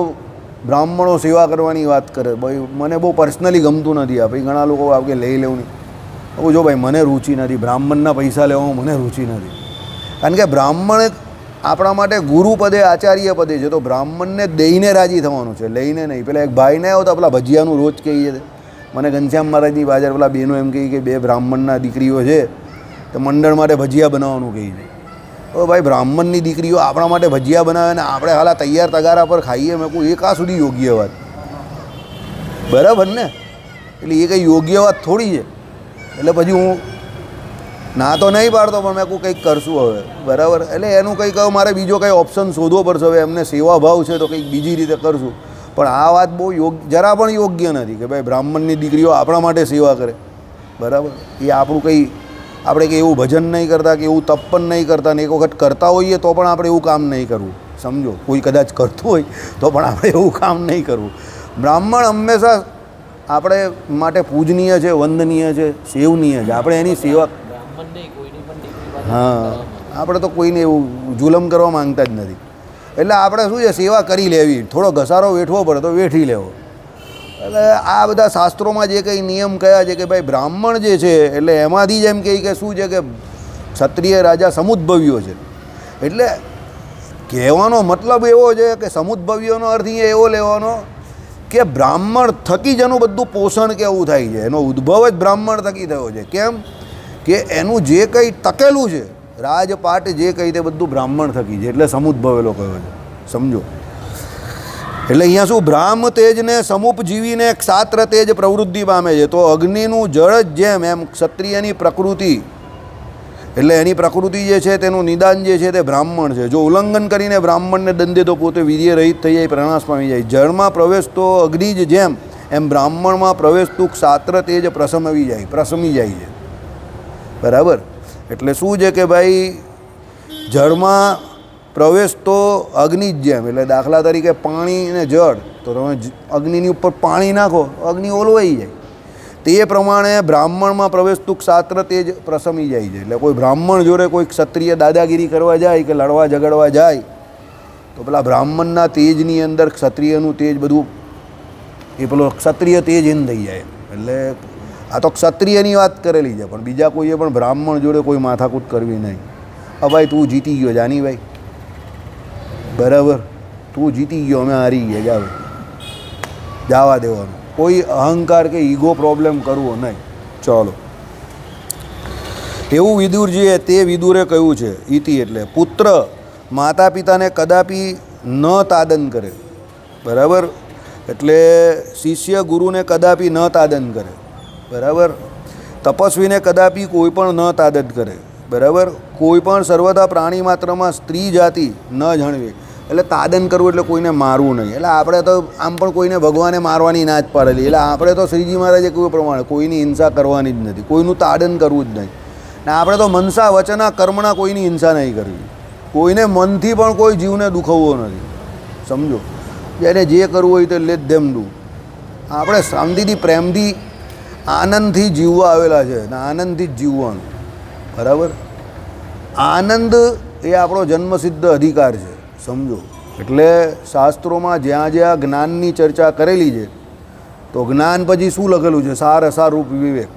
બ્રાહ્મણો સેવા કરવાની વાત કરે. ભાઈ મને બહુ પર્સનલી ગમતું નથી આ. ભાઈ ઘણા લોકો કે લઈ લેવું નહીં. હું જો ભાઈ મને રુચિ નથી, બ્રાહ્મણના પૈસા લેવામાં મને રુચિ નથી. કારણ કે બ્રાહ્મણ આપણા માટે ગુરુ પદે, આચાર્ય પદે છે, તો બ્રાહ્મણને દઈને રાજી થવાનું છે, લઈને નહીં. પેલા એક ભાઈને આવ્યો તો પેલા ભજીયાનું રોજ કહીએ છે. મને ઘનશ્યામ મહારાજની બાજર પેલા બહેનો એમ કહી કે બે બ્રાહ્મણના દીકરીઓ છે તો મંડળ માટે ભજીયા બનાવવાનું કહી છે. તો ભાઈ બ્રાહ્મણની દીકરીઓ આપણા માટે ભજીયા બનાવે ને આપણે હાલા તૈયાર તગારા પર ખાઈએ, મેં કહું એ કાં સુધી યોગ્ય વાત? બરાબર ને? એટલે એ કંઈ યોગ્ય વાત થોડી છે. એટલે પછી હું ના તો નહીં પાડતો, પણ મેં કહું કંઈક કરશું હવે. બરાબર. એટલે એનું કંઈક હવે મારે બીજો કંઈ ઓપ્શન શોધવો પડશે. હવે એમને સેવાભાવ છે તો કંઈક બીજી રીતે કરશું. પણ આ વાત બહુ જરા પણ યોગ્ય નથી કે ભાઈ બ્રાહ્મણની દીકરીઓ આપણા માટે સેવા કરે. બરાબર. એ આપણું કંઈ, આપણે કંઈ એવું ભજન નહીં કરતા કે એવું તપ પણ નહીં કરતા, ને એક વખત કરતા હોઈએ તો પણ આપણે એવું કામ નહીં કરવું, સમજો. કોઈ કદાચ કરતું હોય તો પણ આપણે એવું કામ નહીં કરવું. બ્રાહ્મણ હંમેશા આપણે માટે પૂજનીય છે, વંદનીય છે, સેવનીય છે. આપણે એની સેવા, હા, આપણે તો કોઈને એવું જુલમ કરવા માંગતા જ નથી. એટલે આપણે શું છે, સેવા કરી લેવી. થોડો ઘસારો વેઠવો પડે તો વેઠી લેવો. એટલે આ બધા શાસ્ત્રોમાં જે કંઈ નિયમ કયા છે કે ભાઈ બ્રાહ્મણ જે છે, એટલે એમાંથી જ એમ કહે કે શું છે કે ક્ષત્રિય રાજા સમુદ્ભવ્યો છે. એટલે કહેવાનો મતલબ એવો છે કે સમુદ્ભવ્યોનો અર્થ અહીંયા એવો લેવાનો કે બ્રાહ્મણ થકી જ એનું બધું પોષણ કેવું થાય છે. એનો ઉદ્ભવ જ બ્રાહ્મણ થકી થયો છે. કેમ કે એનું જે કંઈ ટકેલું છે, રાજપાટ જે કંઈ તે બધું બ્રાહ્મણ થકી છે, એટલે સમુદ્ભવેલો કયો છે, સમજો. એટલે અહીંયા શું, બ્રાહ્મ તેજને સમુપજીવીને ક્ષાત્ર તેજ પ્રવૃત્તિ પામે છે. તો અગ્નિનું જળ જ જેમ એમ ક્ષત્રિયની પ્રકૃતિ, એટલે એની પ્રકૃતિ જે છે તેનું નિદાન જે છે તે બ્રાહ્મણ છે. જો ઉલ્લંઘન કરીને બ્રાહ્મણને દંડે તો પોતે વીર્ય રહિત થઈ જાય, પ્રણાશ પામી જાય. જળમાં પ્રવેશતો અગ્નિ જ જેમ એમ બ્રાહ્મણમાં પ્રવેશતું ક્ષાત્ર તેજ પ્રસમી જાય છે. બરાબર. એટલે શું છે કે ભાઈ જળમાં પ્રવેશ તો અગ્નિ જ જેમ, એટલે દાખલા તરીકે પાણી અને જળ, તો તમે અગ્નિની ઉપર પાણી નાખો, અગ્નિ ઓલવાઈ જાય. તે પ્રમાણે બ્રાહ્મણમાં પ્રવેશતું ક્ષાત્ર તેજ પ્રસમી જાય છે. એટલે કોઈ બ્રાહ્મણ જોડે કોઈ ક્ષત્રિય દાદાગીરી કરવા જાય કે લડવા ઝઘડવા જાય તો પેલા બ્રાહ્મણના તેજની અંદર ક્ષત્રિયનું તેજ બધું એ પેલો ક્ષત્રિય તેજ એમ થઈ જાય. એટલે આ તો ક્ષત્રિયની વાત કરેલી છે, પણ બીજા કોઈએ પણ બ્રાહ્મણ જોડે કોઈ માથાકૂટ કરવી નહીં. હા ભાઈ તું જીતી ગયો જાની ભાઈ, બરાબર, તું જીતી ગયો, અમે હારી ગયા, જાવ જવા દેવાનું, કોઈ અહંકાર કે ઈગો પ્રોબ્લેમ કરવો નહીં. ચાલો, એવું વિદુરજીએ તે વિદુરે કહ્યું છે. ઇતિ એટલે પુત્ર માતા પિતાને કદાપી ન તાદન કરે, બરાબર, એટલે શિષ્ય ગુરુને કદાપી ન તાદન કરે, બરાબર, તપસ્વીને કદાપી કોઈ પણ ન તાદન કરે, બરાબર, કોઈ પણ સર્વદા પ્રાણી માત્રમાં સ્ત્રી જાતિ ન જાણવે. એટલે તાદન કરવું એટલે કોઈને મારવું નહીં. એટલે આપણે તો આમ પણ કોઈને ભગવાને મારવાની ના જ પાડેલી. એટલે આપણે તો શ્રીજી મહારાજે કહ્યું પ્રમાણે કોઈની હિંસા કરવાની જ નથી, કોઈનું તાદન કરવું જ નહીં. ને આપણે તો મનસા વચના કર્મના કોઈની હિંસા નહીં કરવી. કોઈને મનથી પણ કોઈ જીવને દુખવવો નથી, સમજો. જેને જે કરવું હોય તે લેટ ધેમ ડુ. આપણે શાંતિથી પ્રેમથી આનંદથી જીવવા આવેલા છે ને આનંદથી જ જીવવાનું, બરાબર. આનંદ એ આપણો જન્મસિદ્ધ અધિકાર છે, સમજો. એટલે શાસ્ત્રોમાં જ્યાં જ્યાં જ્ઞાનની ચર્ચા કરેલી છે તો જ્ઞાન પછી શું લખેલું છે? સાર અસાર રૂપ વિવેક.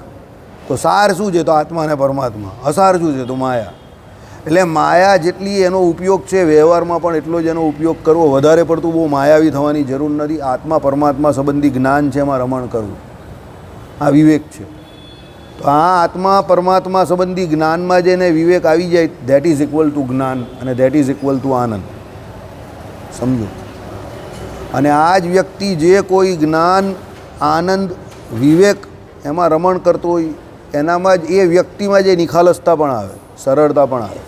તો સાર શું છે? તો આત્મા અને પરમાત્મા. અસાર શું છે? તો માયા. એટલે માયા જેટલી એનો ઉપયોગ છે વ્યવહારમાં પણ એટલો જ એનો ઉપયોગ કરવો. વધારે પડતું બહુ માયાવી થવાની જરૂર નથી. આત્મા પરમાત્મા સંબંધી જ્ઞાન છે, એમાં રમણ કરવું, આ વિવેક છે. તો આ આત્મા પરમાત્મા સંબંધી જ્ઞાનમાં જેને વિવેક આવી જાય, ધેટ ઇઝ ઇક્વલ ટુ જ્ઞાન અને ધેટ ઇઝ ઇક્વલ ટુ આનંદ, સમજો. અને આ જ વ્યક્તિ જે કોઈ જ્ઞાન, આનંદ, વિવેક એમાં રમણ કરતો હોય એનામાં જ એ વ્યક્તિમાં જે નિખાલસતા પણ આવે, સરળતા પણ આવે,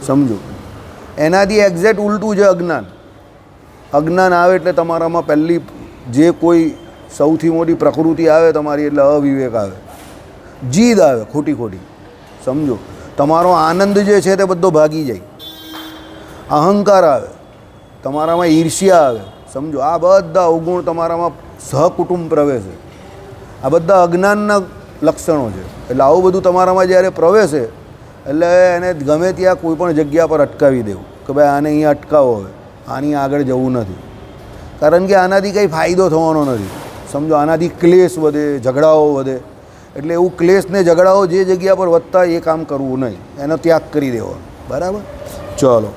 સમજો. એનાથી એક્ઝેક્ટ ઉલટું છે અજ્ઞાન. અજ્ઞાન આવે એટલે તમારામાં પહેલી જે કોઈ સૌથી મોટી પ્રકૃતિ આવે તમારી, એટલે અવિવેક આવે, જીદ આવે ખોટી ખોટી, સમજો. તમારો આનંદ જે છે તે બધો ભાગી જાય, અહંકાર આવે, તમારામાં ઈર્ષ્યા આવે, સમજો. આ બધા અવગુણ તમારામાં સહકુટુંબ પ્રવેશે. આ બધા અજ્ઞાનના લક્ષણો છે. એટલે આવું બધું તમારામાં જ્યારે પ્રવેશે એટલે એને ગમે ત્યાં કોઈ પણ જગ્યા પર અટકાવી દેવું કે ભાઈ આને અહીંયા અટકાવો, હવે આની આગળ જવું નથી. કારણ કે આનાથી કંઈ ફાયદો થવાનો નથી, સમજો. આનાથી ક્લેશ વધે, ઝઘડાઓ વધે. એટલે એવું ક્લેશને ઝઘડાઓ જે જગ્યા પર વધતા એ કામ કરવું નહીં, એનો ત્યાગ કરી દેવાનો, બરાબર. ચલો,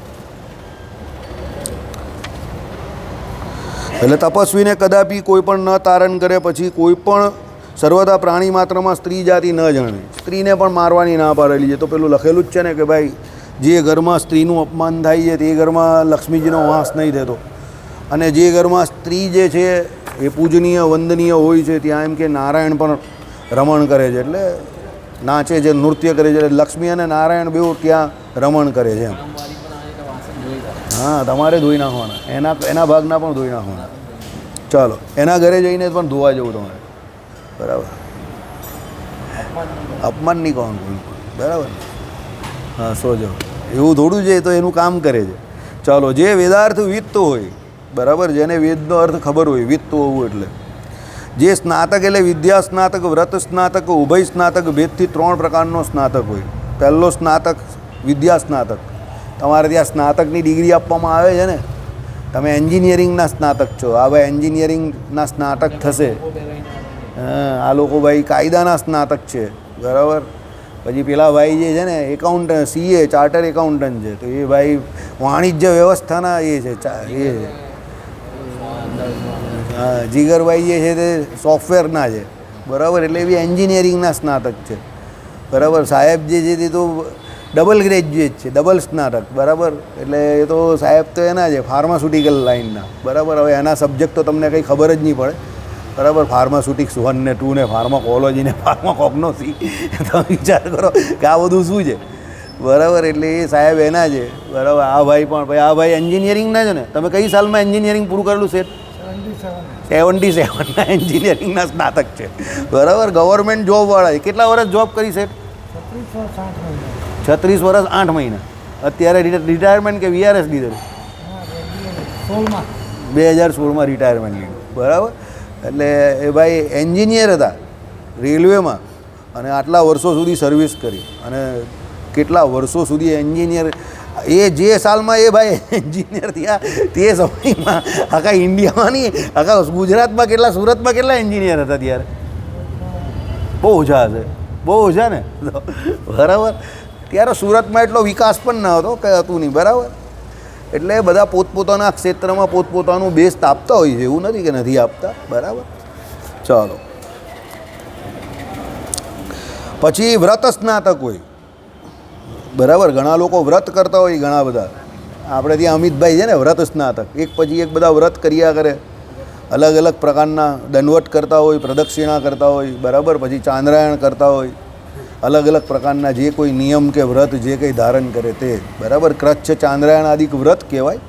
એટલે તપસ્વીને કદાપી કોઈ પણ ન તારણ કરે, પછી કોઈ પણ સર્વદા પ્રાણી માત્રમાં સ્ત્રી જાતિ ન જાણે. સ્ત્રીને પણ મારવાની ના પાડેલી છે. તો પેલું લખેલું જ છે ને કે ભાઈ જે ઘરમાં સ્ત્રીનું અપમાન થાય છે તે ઘરમાં લક્ષ્મીજીનો વાસ નહીં થતો. અને જે ઘરમાં સ્ત્રી જે છે એ પૂજનીય વંદનીય હોય છે ત્યાં એમ કે નારાયણ પણ રમણ કરે છે, એટલે નાચે છે, નૃત્ય કરે છે. એટલે લક્ષ્મી અને નારાયણ બેઉ ત્યાં રમણ કરે છે એમ. હા, તમારે ધોઈ નાખવાના, એના ભાગના પણ ધોઈ નાખવાના. ચાલો, એના ઘરે જઈને પણ ધોવા જવું તમારે, બરાબર. અપમાન નહીં કોણ કોઈ, બરાબર. હા, સોજો એવું થોડું છે, તો એનું કામ કરે છે. ચાલો, જે વેદાર્થ વિત્ત હોય, બરાબર, જેને વેદનો અર્થ ખબર હોય, વિત્ત હોવું એટલે જે સ્નાતક એટલે વિદ્યા સ્નાતક, વ્રત સ્નાતક, ઉભય સ્નાતક, ભેદથી 3 પ્રકારનો સ્નાતક હોય. પહેલો સ્નાતક વિદ્યા સ્નાતક. તમારે ત્યાં સ્નાતકની ડિગ્રી આપવામાં આવે છે ને, તમે એન્જિનિયરિંગના સ્નાતક છો, હવે એન્જિનિયરિંગના સ્નાતક થશે. આ લોકો ભાઈ કાયદાના સ્નાતક છે, બરાબર. પછી પેલા ભાઈ જે છે ને એકાઉન્ટ CA ચાર્ટર એકાઉન્ટન્ટ છે, તો એ ભાઈ વાણિજ્ય વ્યવસ્થાના એ છે, હા, જીગરભાઈ જે છે તે સોફ્ટવેરના છે, બરાબર. એટલે એ બી એન્જિનિયરિંગના સ્નાતક છે, બરાબર. સાહેબ જે છે તે તો ડબલ ગ્રેજ્યુએટ છે, ડબલ સ્નાતક, બરાબર. એટલે એ તો સાહેબ તો એના છે ફાર્માસ્યુટિકલ લાઇનના, બરાબર. હવે એના સબ્જેક્ટ તો તમને કંઈ ખબર જ નહીં પડે, બરાબર. ફાર્માસ્યુટિક્સ 1 ને 2 ને ફાર્માકોલોજી ને ફાર્માકોગ્નોસી, તમે વિચાર કરો કે આ બધું શું છે, બરાબર. એટલે એ સાહેબ એના છે, બરાબર. આ ભાઈ પણ, ભાઈ આ ભાઈ એન્જિનિયરિંગના છે ને. તમે કઈ સાલમાં એન્જિનિયરિંગ પૂરું કરેલું છે? 77ના એન્જિનિયરિંગના સ્નાતક છે, બરાબર. ગવર્મેન્ટ જોબવાળા છે. કેટલા વર્ષ જોબ કરી છે? 36 વર્ષ 8 મહિના. અત્યારે રિટાયરમેન્ટ કે VRS લીધેલું? 2016માં રિટાયરમેન્ટ લીધું, બરાબર. એટલે એ ભાઈ એન્જિનિયર હતા રેલવેમાં અને આટલા વર્ષો સુધી સર્વિસ કરી અને કેટલા વર્ષો સુધી એન્જિનિયર એ જે સાલમાં એ ભાઈ એન્જિનિયર થયા તે સમયમાં આખા ઇન્ડિયામાં નહીં, આખા ગુજરાતમાં કેટલા, સુરતમાં કેટલા એન્જિનિયર હતા ત્યારે? બહુ ઓછા હશે, બહુ ઓછા ને. બરાબર, ત્યારે સુરતમાં એટલો વિકાસ પણ ન હતો, કંઈ હતું નહીં. બરાબર, એટલે બધા પોતપોતાના ક્ષેત્રમાં પોતપોતાનું બેસ્ટ આપતા હોય છે, એવું નથી કે નથી આપતા. બરાબર, ચાલો. પછી વ્રત સ્નાતક હોય. બરાબર, ઘણા લોકો વ્રત કરતા હોય, ઘણા બધા. આપણે ત્યાં અમિતભાઈ છે ને, વ્રત સ્નાતક, એક પછી એક બધા વ્રત કર્યા કરે, અલગ અલગ પ્રકારના દંડવટ કરતા હોય, પ્રદક્ષિણા કરતા હોય. બરાબર, પછી ચાંદ્રાયણ કરતા હોય, અલગ અલગ પ્રકારના જે કોઈ નિયમ કે વ્રત જે કંઈ ધારણ કરે તે. બરાબર, કચ્છ ચાંદ્રાયણ આદિક વ્રત કહેવાય.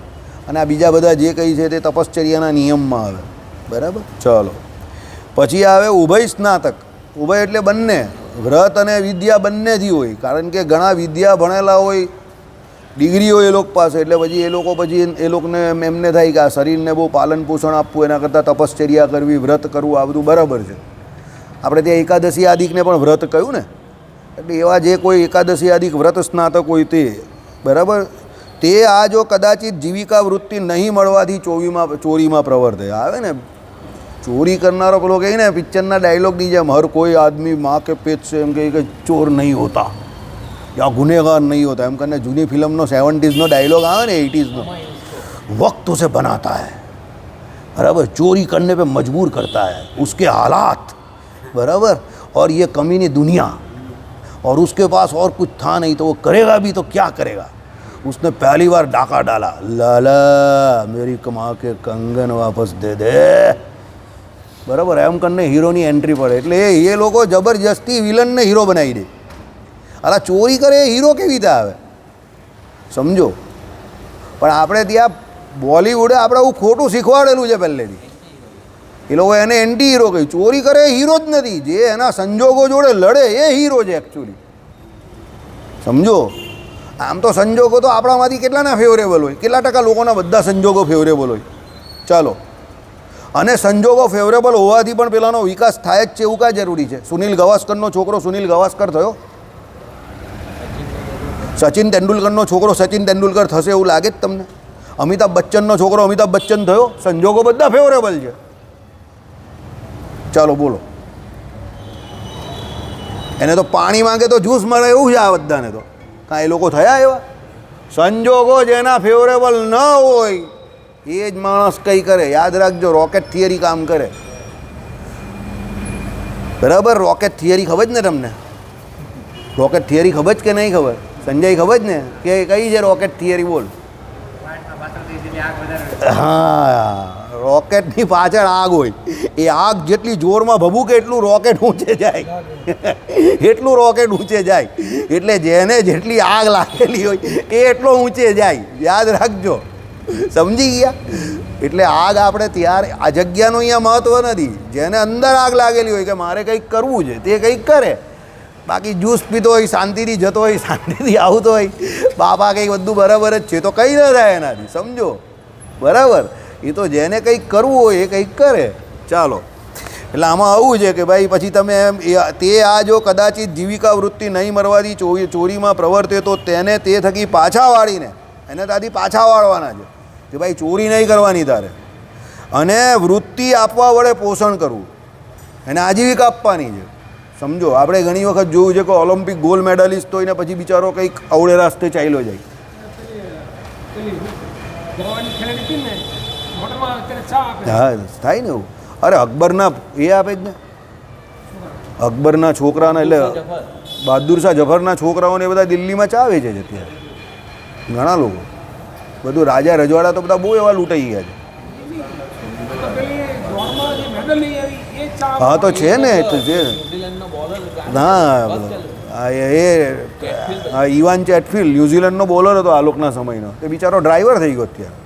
અને આ બીજા બધા જે કંઈ છે તે તપશ્ચર્યાના નિયમમાં આવે. બરાબર, ચાલો. પછી આવે ઉભય સ્નાતક. ઉભય એટલે બંને, વ્રત અને વિદ્યા બંનેથી હોય. કારણ કે ઘણા વિદ્યા ભણેલા હોય, ડિગ્રી હોય એ લોકો પાસે, એટલે પછી એ લોકોને એમને થાય કે આ શરીરને બહુ પાલન પોષણ આપવું, એના કરતાં તપશ્ચર્યા કરવી, વ્રત કરવું, આ બધું બરાબર છે. આપણે ત્યાં એકાદશી આદિકને પણ વ્રત કહ્યું ને, એટલે એવા જે કોઈ એકાદશી આદિક વ્રત સ્નાતક હોય તે. બરાબર, તે આ જો કદાચિત જીવિકા વૃત્તિ નહીં મળવાથી ચોરીમાં પ્રવર્તે. આવે ને ચોરી કરનારો પેલો કહે ને પિક્ચરના ડાયલોગની જેમ, હર કોઈ આદમી માँ કે પેટ से એમ કહે કે ચોર નહીં હોતા યા ગુનેગાર નહીં હોતા, એમ કરીને જૂની ફિલ્મનો 70s ડાયલોગ આવે ને, 80s વक्त उसे बनाता है. बराबर, चोरी करने पे मजबूर करता है उसके हालात. बराबर, और ये कमीनी दुनिया, और उसके पास और कुछ था नहीं तो वो करेगा भी तो क्या करेगा. उसने पहली बार डाका डाला, लाला मेरी कमा के कंगन वापस दे दे. બરાબર, એમ કરીને હીરોની એન્ટ્રી પડે. એટલે એ લોકો જબરજસ્તી વિલનને હીરો બનાવી દે. અલા ચોરી કરે એ હીરો કેવી રીતે આવે, સમજો. પણ આપણે ત્યાં બોલિવૂડે આપણે આવું ખોટું શીખવાડેલું છે પહેલેથી. એ લોકો એને એન્ટી હીરો કહ્યું. ચોરી કરે એ હીરો જ નથી, જે એના સંજોગો જોડે લડે એ હીરો છે એકચ્યુઅલી, સમજો. આમ તો સંજોગો તો આપણામાંથી કેટલાના ફેવરેબલ હોય, કેટલા ટકા લોકોના બધા સંજોગો ફેવરેબલ હોય. ચાલો, અને સંજોગો ફેવરેબલ હોવાથી પણ પેલાનો વિકાસ થાય જ છે એવું કાંઈ જરૂરી છે? સુનિલ ગાવસ્કરનો છોકરો સુનિલ ગાવસ્કર થયો? સચિન તેંડુલકરનો છોકરો સચિન તેંડુલકર થશે એવું લાગે જ તમને? અમિતાભ બચ્ચનનો છોકરો અમિતાભ બચ્ચન થયો? સંજોગો બધા ફેવરેબલ છે. ચાલો બોલો. એને તો પાણી માંગે તો જ્યુસ મળે એવું છે આ બધાને તો. કાં એ લોકો થયા એવા? સંજોગો જેના ફેવરેબલ ન હોય એ જ માણસ કંઈ કરે. યાદ રાખજો, રોકેટ થિયરી કામ કરે. બરાબર, રોકેટ થિયરી ખબર જ ને તમને? રોકેટ થિયરી ખબર જ કે નહીં ખબર? સંજય ખબર જ ને કે કઈ છે રોકેટ થિયરી? બોલ. હા, રોકેટની પાછળ આગ હોય. એ આગ જેટલી જોરમાં ભભૂકે એટલું રોકેટ ઊંચે જાય, એટલું રોકેટ ઊંચે જાય. એટલે જેને જેટલી આગ લાગેલી હોય એ એટલો ઊંચે જાય. યાદ રાખજો, સમજી ગયા? એટલે આગ આપણે ત્યારે, આ જગ્યાનું અહીંયા મહત્ત્વ નથી. જેને અંદર આગ લાગેલી હોય કે મારે કંઈક કરવું છે તે કંઈક કરે. બાકી જ્યુસ પીતો હોય, શાંતિથી જતો હોય, શાંતિથી આવતો હોય, બાપા કંઈક બધું બરાબર જ છે તો કંઈ ન થાય એનાથી, સમજો. બરાબર, એ તો જેને કંઈક કરવું હોય એ કંઈક કરે. ચાલો, એટલે આમાં આવું છે કે ભાઈ પછી તમે એમ તે આ જો કદાચિત જીવિકા વૃત્તિ નહીં મળવાથી ચોરીમાં પ્રવર્તે તો તેને તે થકી પાછા વાળીને, એને ત્યાંથી પાછા વાળવાના છે કે ભાઈ ચોરી નહીં કરવાની તારે, અને વૃત્તિ આપવા વડે પોષણ કરવું, એને આજીવિકા આપવાની છે. સમજો, આપણે ઘણી વખત જોયું છે કે ઓલિમ્પિક ગોલ્ડ મેડલિસ્ટ હોય ને પછી બિચારો કંઈક અવળે રાસ્તે ચાલ્યો જાય. હા, થાય ને એવું. અરે અકબરના એ આપે જ ને, અકબરના છોકરાના, એટલે બહાદુર શાહ જફરના છોકરાઓને એ બધા દિલ્હીમાં ચા વેચે છે અત્યારે ઘણા લોકો. બધું રાજા રજવાડા તો બધા બહુ એવા લૂંટાઈ ગયા છે. હા તો છે ને, તો છે. હા, એ ઇવાન ચેટફિલ્ડ ન્યૂઝીલેન્ડનો બોલર હતો આ લોકના સમયનો. તે બિચારો ડ્રાઈવર થઈ ગયો અત્યારે,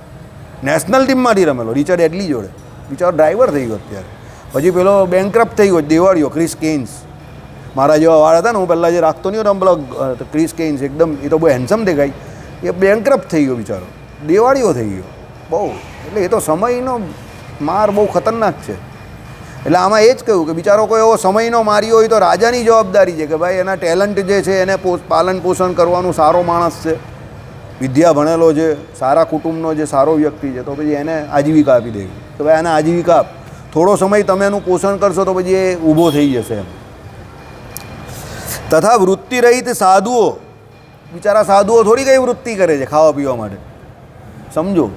નેશનલ ટીમમાંથી રમેલો રિચર્ડ એડલી જોડે. બિચારો ડ્રાઈવર થઈ ગયો અત્યારે. પછી પેલો બેન્કરપ્ટ થઈ ગયો દેવાળીઓ, ક્રિસ કેઇન્સ. મારા જેવા વાળ હતા ને, હું પહેલાં જે રાખતો નહીં હતો પેલો ક્રિસ કેઇન્સ, એકદમ એ તો બહુ હેન્ડસમ દેખાય. એ બેન્કરપ્ટ થઈ ગયો બિચારો, દેવાળીઓ થઈ ગયો બહુ. એટલે એ તો સમયનો માર બહુ ખતરનાક છે. એટલે આમાં એ જ કહ્યું કે બિચારો કોઈ એવો સમયનો માર્યો હોય તો રાજાની જવાબદારી છે કે ભાઈ એના ટેલેન્ટ જે છે એને પાલન પોષણ કરવાનું સારો માણસ છે. વિદ્યા ભણેલો છે, સારા કુટુંબનો જે સારો વ્યક્તિ છે, તો પછી એને આજીવિકા આપી દેવી કે ભાઈ આને આજીવિકા આપ, થોડો સમય તમે એનું પોષણ કરશો તો પછી એ ઊભો થઈ જશે એમ. તથા વૃત્તિ રહિત સાધુઓ, બિચારા સાધુઓ થોડી કંઈ વૃત્તિ કરે છે ખાવા પીવા માટે, સમજો.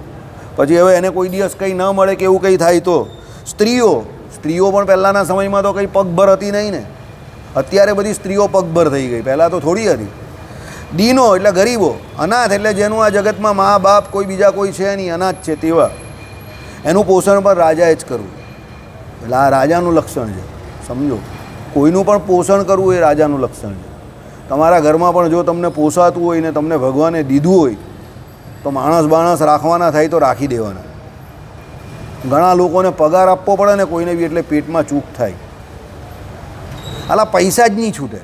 પછી હવે એને કોઈ દિવસ કંઈ ન મળે કે એવું કંઈ થાય તો સ્ત્રીઓ પણ પહેલાંના સમયમાં તો કંઈ પગભર હતી નહીં ને, અત્યારે બધી સ્ત્રીઓ પગભર થઈ ગઈ, પહેલાં તો થોડી હતી. દીનો એટલે ગરીબો, અનાથ એટલે જેનું આ જગતમાં મા બાપ કોઈ બીજા કોઈ છે નહીં, અનાથ છે તેવા, એનું પોષણ પણ રાજાએ જ કરવું. એટલે આ રાજાનું લક્ષણ છે, સમજો. કોઈનું પણ પોષણ કરવું એ રાજાનું લક્ષણ છે. તમારા ઘરમાં પણ જો તમને પોસાતું હોય ને તમને ભગવાને દીધું હોય તો માણસ રાખવાના થાય તો રાખી દેવાના. ઘણા લોકોને પગાર આપવો પડે ને કોઈને બી એટલે પેટમાં ચૂક થાય. આલા પૈસા જ નહીં છૂટે.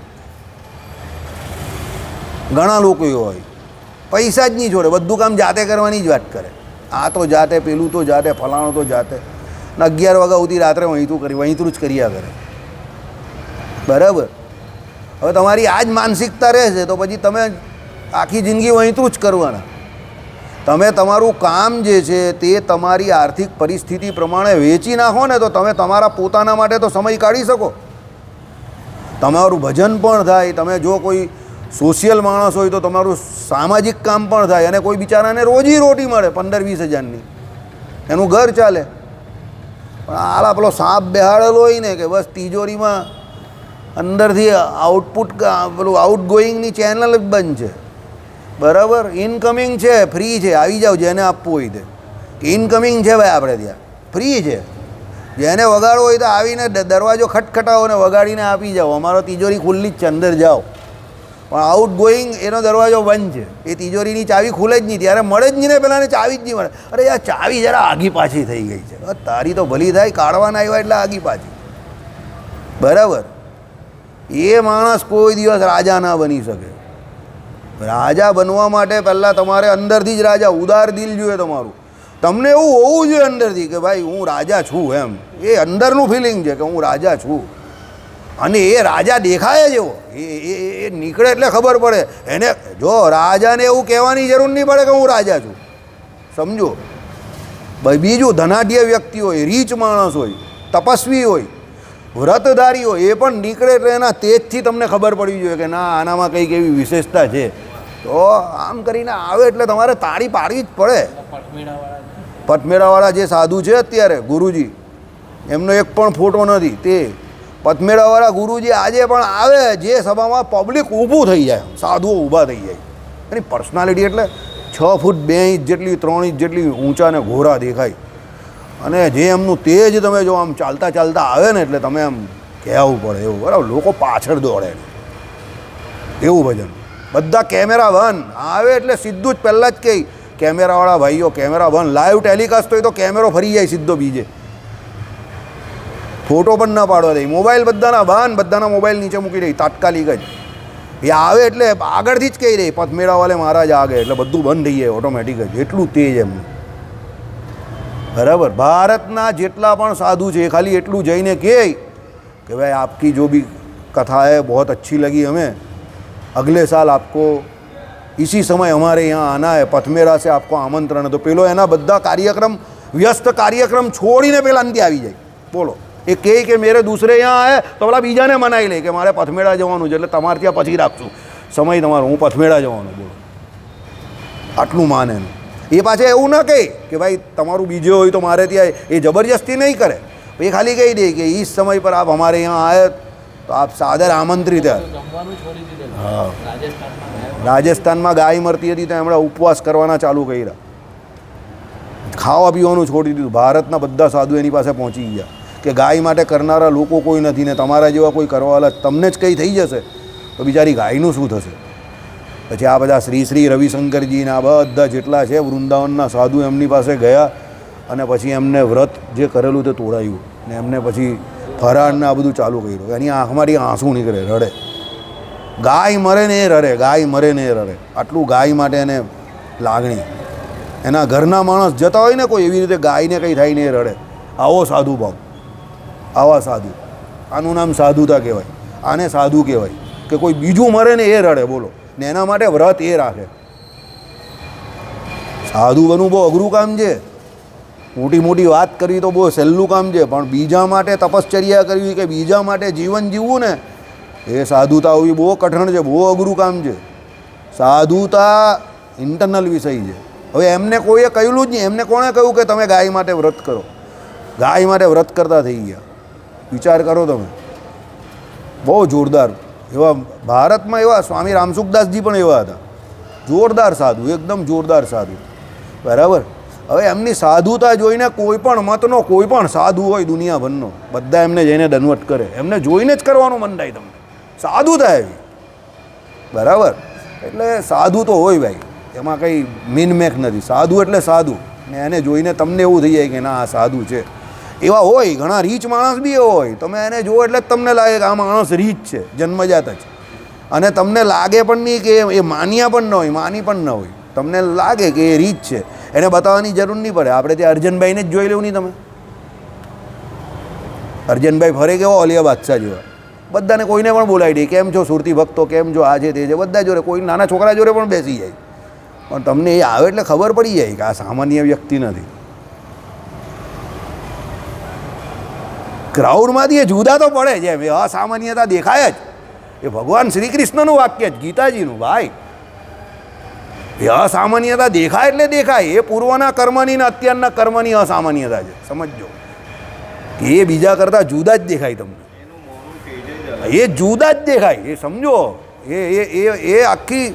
ઘણા લોકો એવા હોય પૈસા જ નહીં છોડે, બધું કામ જાતે કરવાની જ વાત કરે. આ તો જાતે, પેલું તો જાતે, ફલાણું તો જાતે, ને 11 વાગ્યા સુધી રાત્રે વહીતું જ કર્યા કરે. બરાબર. હવે તમારી આ જ માનસિકતા રહેશે તો પછી તમે આખી જિંદગી વહીતું જ કરવાના. તમે તમારું કામ જે છે તે તમારી આર્થિક પરિસ્થિતિ પ્રમાણે વેચી નાખો ને તો તમે તમારા પોતાના માટે તો સમય કાઢી શકો. તમારું ભજન પણ થાય, તમે જો કોઈ સોશિયલ માણસ હોય તો તમારું સામાજિક કામ પણ થાય, અને કોઈ બિચારાને રોજી રોટી મળે 15-20 હજારની, એનું ઘર ચાલે. પણ આલા પેલો સાપ બેહાડેલો હોય ને કે બસ તિજોરીમાં અંદરથી આઉટપુટ, પેલું આઉટગોઈંગની ચેનલ જ બંધ છે. બરાબર. ઇનકમિંગ છે, ફ્રી છે, આવી જાઓ જેને આપવું હોય તે. ઇનકમિંગ છે ભાઈ આપણે ત્યાં ફ્રી છે, જેને વગાડવો હોય તો આવીને દરવાજો ખટખટાવો ને વગાડીને આપી જાઓ, અમારો તિજોરી ખુલ્લી જ છે, અંદર જાઓ. પણ આઉટ ગોઈંગ એનો દરવાજો બંધ છે, એ તિજોરીની ચાવી ખુલે જ નહીં, ત્યારે મળે જ નહીં ને, પેલાને ચાવી જ નહીં મળે. અરે યાર ચાવી જરા આગી પાછી થઈ ગઈ છે, તારી તો ભલી થાય, કાઢવાના આવ્યા એટલે આગી પાછી. બરાબર. એ માણસ કોઈ દિવસ રાજા ના બની શકે. રાજા બનવા માટે પહેલાં તમારે અંદરથી જ રાજા, ઉદાર દિલ જોઈએ તમારું. તમને એવું હોવું જોઈએ અંદરથી કે ભાઈ હું રાજા છું એમ, એ અંદરનું ફિલિંગ છે કે હું રાજા છું. અને એ રાજા દેખાય જ એવો, એ નીકળે એટલે ખબર પડે એને. જો રાજાને એવું કહેવાની જરૂર નહીં પડે કે હું રાજા છું, સમજો. ભાઈ બીજું ધનાઢ્ય વ્યક્તિ હોય, રીચ માણસ હોય, તપસ્વી હોય, વ્રતધારી હોય, એ પણ નીકળે એટલે એના તેજથી તમને ખબર પડવી જોઈએ કે ના આનામાં કંઈક એવી વિશેષતા છે. તો આમ કરીને આવે એટલે તમારે તાળી પાડવી જ પડે. પટમેળાવાળા જે સાધુ છે અત્યારે ગુરુજી, એમનો એક પણ ફોટો નથી. તે પટમેળાવાળા ગુરુજી આજે પણ આવે, જે સભામાં પબ્લિક ઊભું થઈ જાય, સાધુઓ ઊભા થઈ જાય. એની પર્સનાલિટી એટલે 6 ફૂટ 2 ઇંચ જેટલી, 3 ઇંચ જેટલી ઊંચા ને ઘોરા દેખાય. અને જે એમનું તેજ તમે જો આમ ચાલતા ચાલતા આવે ને એટલે તમે આમ કહેવું પડે એવું. બરાબર. લોકો પાછળ દોડે એવું ભજન. બધા કેમેરા બંધ આવે એટલે સીધું જ પહેલાં જ કહે કેમેરાવાળા ભાઈઓ કેમેરા બંધ. લાઈવ ટેલિકાસ્ટ હોય તો કેમેરો ફરી જાય સીધો બીજે, ફોટો પણ ના પાડવા દે. મોબાઈલ બધાના બંધ, બધાના મોબાઈલ નીચે મૂકી દે તાત્કાલિક જ. એ આવે એટલે આગળથી જ કહી દે પથમેળાવાલે મહારાજ આગે, એટલે બધું બંધ થઈ જાય ઓટોમેટિક જ. એટલું તેજ એમનું. બરાબર. ભારતના જેટલા પણ સાધુ છે એ ખાલી એટલું જઈને કહે કે ભાઈ આપકી જો ભી કથા है बहुत अच्छी लगी हमें, अगले साल आपको इसी समय हमारे यहाँ आना है, पथमेरा से आपको आमंत्रण है. तो પેલો એના બધા કાર્યક્રમ, વ્યસ્ત કાર્યક્રમ છોડીને પેલા અંતે આવી જાય. બોલો. એ કહે કે મેરે દૂસરે यहाँ આए તો પેલા બીજાને મનાઈ લે કે મારે પથમેળા જવાનું છે, એટલે તમારે ત્યાં પછી રાખશું સમય તમારો, હું પથમેળા જવાનું. બોલો. આટલું માને એનું. એ પાછા એવું ના કહે કે ભાઈ તમારું બીજે હોય તો મારે ત્યાં, એ જબરજસ્તી નહીં કરે. એ ખાલી કહી દે કે इस समय पर आप हमारे यहाँ आए तो आप सादर आमंत्रित है. હા. રાજસ્થાનમાં ગાય મરતી હતી તો એમણે ઉપવાસ કરવાના ચાલુ કર્યા, ખાવા પીવાનું છોડી દીધું. ભારતના બધા સાધુ એની પાસે પહોંચી ગયા કે ગાય માટે કરનારા લોકો કોઈ નથી ને તમારા જેવા કોઈ કરવાવાળા, તમને જ કંઈ થઈ જશે તો બિચારી ગાયનું શું થશે. પછી આ બધા શ્રી રવિશંકરજીના બધા જેટલા છે વૃંદાવનના સાધુ એમની પાસે ગયા અને પછી એમને વ્રત જે કરેલું તે તોડાયું ને એમને પછી ફરાળને આ બધું ચાલુ કર્યું. એની આંખમાંથી આંસુ નીકળે, રડે. ગાય મરે ને એ રડે, ગાય મરે ને એ રડે. આટલું ગાય માટે એને લાગણી. એના ઘરના માણસ જતા હોય ને કોઈ એવી રીતે ગાયને કંઈ થાય ને એ રડે. આવો સાધુ ભાવ, આવા સાધુ. આનું નામ સાધુતા કહેવાય. આને સાધુ કહેવાય કે કોઈ બીજું મરે ને એ રડે. બોલો. ને એના માટે વ્રત એ રાખે. સાધુ બનવું બહુ અઘરું કામ છે. મોટી મોટી વાત કરવી તો બહુ સહેલું કામ છે, પણ બીજા માટે તપશ્ચર્યા કરવી કે બીજા માટે જીવન જીવવું ને એ સાધુતા હોવી બહુ કઠણ છે, બહુ અઘરું કામ છે. સાધુતા ઇન્ટરનલ વિષય છે. હવે એમને કોઈએ કહેલું જ નહીં. એમને કોણે કહ્યું કે તમે ગાય માટે વ્રત કરો? ગાય માટે વ્રત કરતા થઈ ગયા. વિચાર કરો તમે. બહુ જોરદાર એવા ભારતમાં એવા સ્વામી રામસુખદાસજી પણ એવા હતા. જોરદાર સાધુ, એકદમ જોરદાર સાધુ. બરાબર. હવે એમની સાધુતા જોઈને કોઈ પણ મતનો કોઈ પણ સાધુ હોય દુનિયાભરનો, બધા એમને જઈને દંડવત કરે. એમને જોઈને જ કરવાનું મન થાય તમને. સાધુતા એવી. બરાબર. એટલે સાધુ તો હોય ભાઈ, એમાં કંઈ મીનમેક નથી. સાધુ એટલે સાધુ, ને એને જોઈને તમને એવું થઈ જાય કે ના આ સાધુ છે. એવા હોય ઘણા રીચ માણસ બી એવો હોય, તમે એને જુઓ એટલે જ તમને લાગે કે આ માણસ રીચ છે જન્મજાત જ. અને તમને લાગે પણ નહીં કે એ માન્યા પણ ન હોય, માની પણ ન હોય. તમને લાગે કે એ રીચ છે, એને બતાવવાની જરૂર નહીં પડે. આપણે ત્યાં અર્જનભાઈને જ જોઈ લેવું નહીં તમે. અર્જનભાઈ ફરે કેવો ઓલિયા બાદશાહ જેવા, બધાને કોઈને પણ બોલાવી દે, કેમ છો સુરતી ભક્તો, કેમ છો આ છે તે છે, બધા જોડે, કોઈ નાના છોકરા જોડે પણ બેસી જાય. પણ તમને એ આવે એટલે ખબર પડી જાય કે આ સામાન્ય વ્યક્તિ નથી. ક્રાઉડમાંથી એ જુદા તો પડે છે, એમ એ અસામાન્યતા દેખાય જ. એ ભગવાન શ્રી કૃષ્ણનું વાક્ય જ, ગીતાજીનું ભાઈ. એ અસામાન્યતા દેખાય એટલે દેખાય. એ પૂર્વના કર્મની ને અત્યારના કર્મની અસામાન્યતા છે, સમજો. એ બીજા કરતાં જુદા જ દેખાય તમને. એ જુદા જ દેખાય, એ સમજો. એ આખી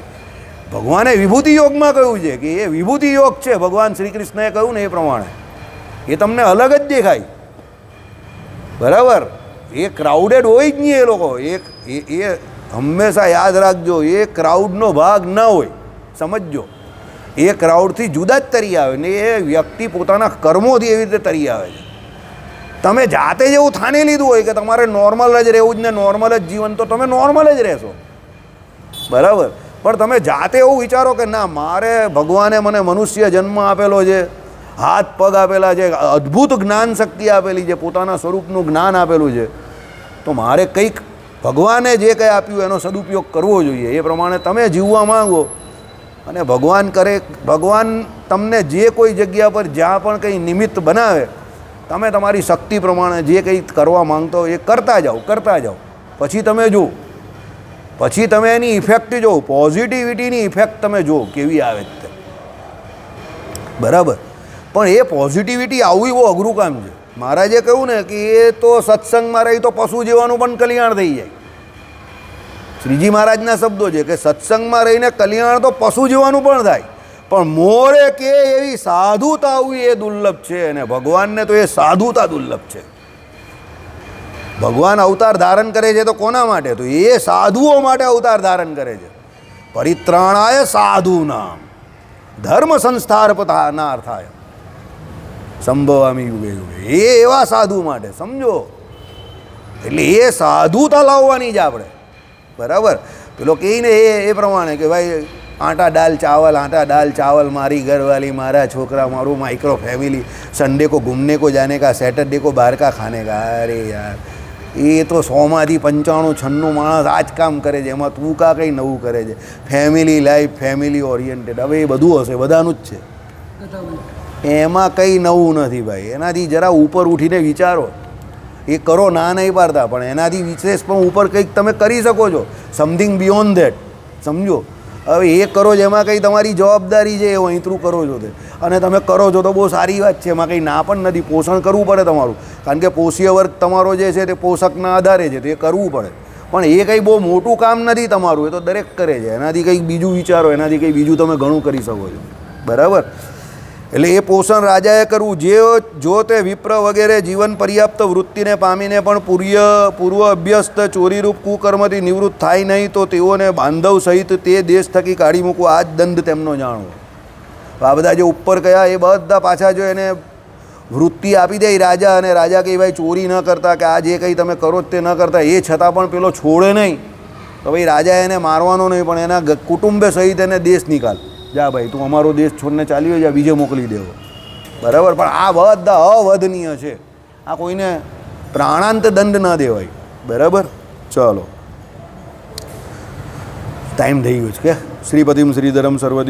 ભગવાને વિભૂતિ યોગમાં કહ્યું છે કે એ વિભૂતિ યોગ છે. ભગવાન શ્રી કૃષ્ણએ કહ્યું ને એ પ્રમાણે એ તમને અલગ જ દેખાય. બરાબર. એ ક્રાઉડેડ હોય જ નહીં એ લોકો. એ હંમેશા યાદ રાખજો, એ ક્રાઉડનો ભાગ ન હોય, સમજજો. એ ક્રાઉડથી જુદા જ તરી આવે ને એ વ્યક્તિ પોતાના કર્મોથી એવી રીતે તરી આવે છે. તમે જાતે જ એવું થાની લીધું હોય કે તમારે નોર્મલ જ રહેવું જ ને નોર્મલ જ જીવન, તો તમે નોર્મલ જ રહેશો. બરાબર. પણ તમે જાતે એવું વિચારો કે ના, મારે ભગવાને મને મનુષ્ય જન્મ આપેલો છે, હાથ પગ આપેલા છે, અદ્ભુત જ્ઞાન શક્તિ આપેલી છે, પોતાના સ્વરૂપનું જ્ઞાન આપેલું છે, તો મારે કંઈક ભગવાને જે કંઈ આપ્યું એનો સદુપયોગ કરવો જોઈએ. એ પ્રમાણે તમે જીવવા માંગો અને ભગવાન કરે. ભગવાન તમને જે કોઈ જગ્યા પર જ્યાં પણ કંઈ નિમિત્ત બનાવે, તમે તમારી શક્તિ પ્રમાણે જે કંઈ કરવા માંગતો હોય એ કરતા જાઓ, કરતા જાઓ. પછી તમે જુઓ, પછી તમે એની ઇફેક્ટ જુઓ, પોઝિટિવિટીની ઇફેક્ટ તમે જુઓ કેવી આવે છે. બરાબર. પણ એ પોઝિટિવિટી આવવી બહુ અઘરું કામ છે. મહારાજે કહ્યું ને કે એ તો સત્સંગમાં રહી તો પશુ જેવાનું પણ કલ્યાણ થઈ જાય. શ્રીજી મહારાજના શબ્દો છે કે સત્સંગમાં રહીને કલ્યાણ તો પશુ જેવાનું પણ થાય, પણ મોરે કે એવી સાધુતા આવવી એ દુર્લભ છે. અને ભગવાનને તો એ સાધુતા દુર્લભ છે. ભગવાન અવતાર ધારણ કરે છે તો કોના માટે? તો એ સાધુઓ માટે અવતાર ધારણ કરે છે. પરિત્રાણાય સાધુનામ ધર્મ સંસ્થાપનાર્થાય સંભવામી યુગે યુગે. એ એવા સાધુ માટે, સમજો. એટલે એ સાધુતા લાવવાની જ આપણે. બરાબર. પેલો કહીને એ પ્રમાણે કે ભાઈ આટા દાલ ચાવલ, આટા દાલ ચાવલ, મારી ઘરવાલી, મારા છોકરા, મારું માઇક્રો ફેમિલી, સન્ડે को घूमने को जाने का, सैटरडे को बाहर का खाने का. અરે યાર, એ તો 100માંથી 95-96 માણસ આ જ કામ કરે છે. એમાં તું કાં કંઈ નવું કરે છે? Family life, family oriented. હવે એ બધું હશે, બધાનું જ છે, એમાં કંઈ નવું નથી ભાઈ. એનાથી જરા ઉપર ઉઠીને વિચારો. એ કરો, ના નહીં પાડતા, પણ એનાથી વિશેષ પણ ઉપર કંઈક તમે કરી શકો છો. સમથિંગ બિયોન્ડ ધેટ, સમજો. હવે એ કરો જેમાં કંઈ તમારી જવાબદારી છે, એ વહીતરું કરો છો તે, અને તમે કરો છો તો બહુ સારી વાત છે. એમાં કંઈ ના પણ નથી. પોષણ કરવું પડે તમારું, કારણ કે પોષીય વર્ગ તમારો જે છે તે પોષકના આધારે છે, તો એ કરવું પડે. પણ એ કંઈ બહુ મોટું કામ નથી તમારું, એ તો દરેક કરે છે. એનાથી કંઈક બીજું વિચારો, એનાથી કંઈ બીજું તમે ઘણું કરી શકો છો. બરાબર. એટલે એ પોષણ રાજાએ કરવું. જો તે વિપ્ર વગેરે જીવન પર્યાપ્ત વૃત્તિને પામીને પણ પૂર્વ અભ્યસ્ત ચોરીરૂપ કુકર્મથી નિવૃત્ત થાય નહીં, તો તેઓને બાંધવ સહિત તે દેશ થકી કાઢી મૂકવું, આ જ દંડ તેમનો જાણવો. આ બધા જે ઉપર કયા એ બધા પાછા જો એને વૃત્તિ આપી દે રાજા, અને રાજા કે ભાઈ ચોરી ન કરતા, કે આ જે કંઈ તમે કરો તે ન કરતા, એ છતાં પણ પેલો છોડે નહીં, તો ભાઈ રાજા એને મારવાનો નહીં, પણ એના કુટુંબે સહિત એને દેશ નિકાલ. જા ભાઈ, તું અમારો દેશ છોડને ચાલી હોય, જા બીજે મોકલી દેવો. બરાબર. પણ આ બધા અવધનીય છે. આ કોઈને પ્રાણાંત દંડ ન દેવાય. બરાબર. ચલો, ટાઈમ થઈ ગયો છે કે શ્રીપતિમ શ્રીધરમ સર્વ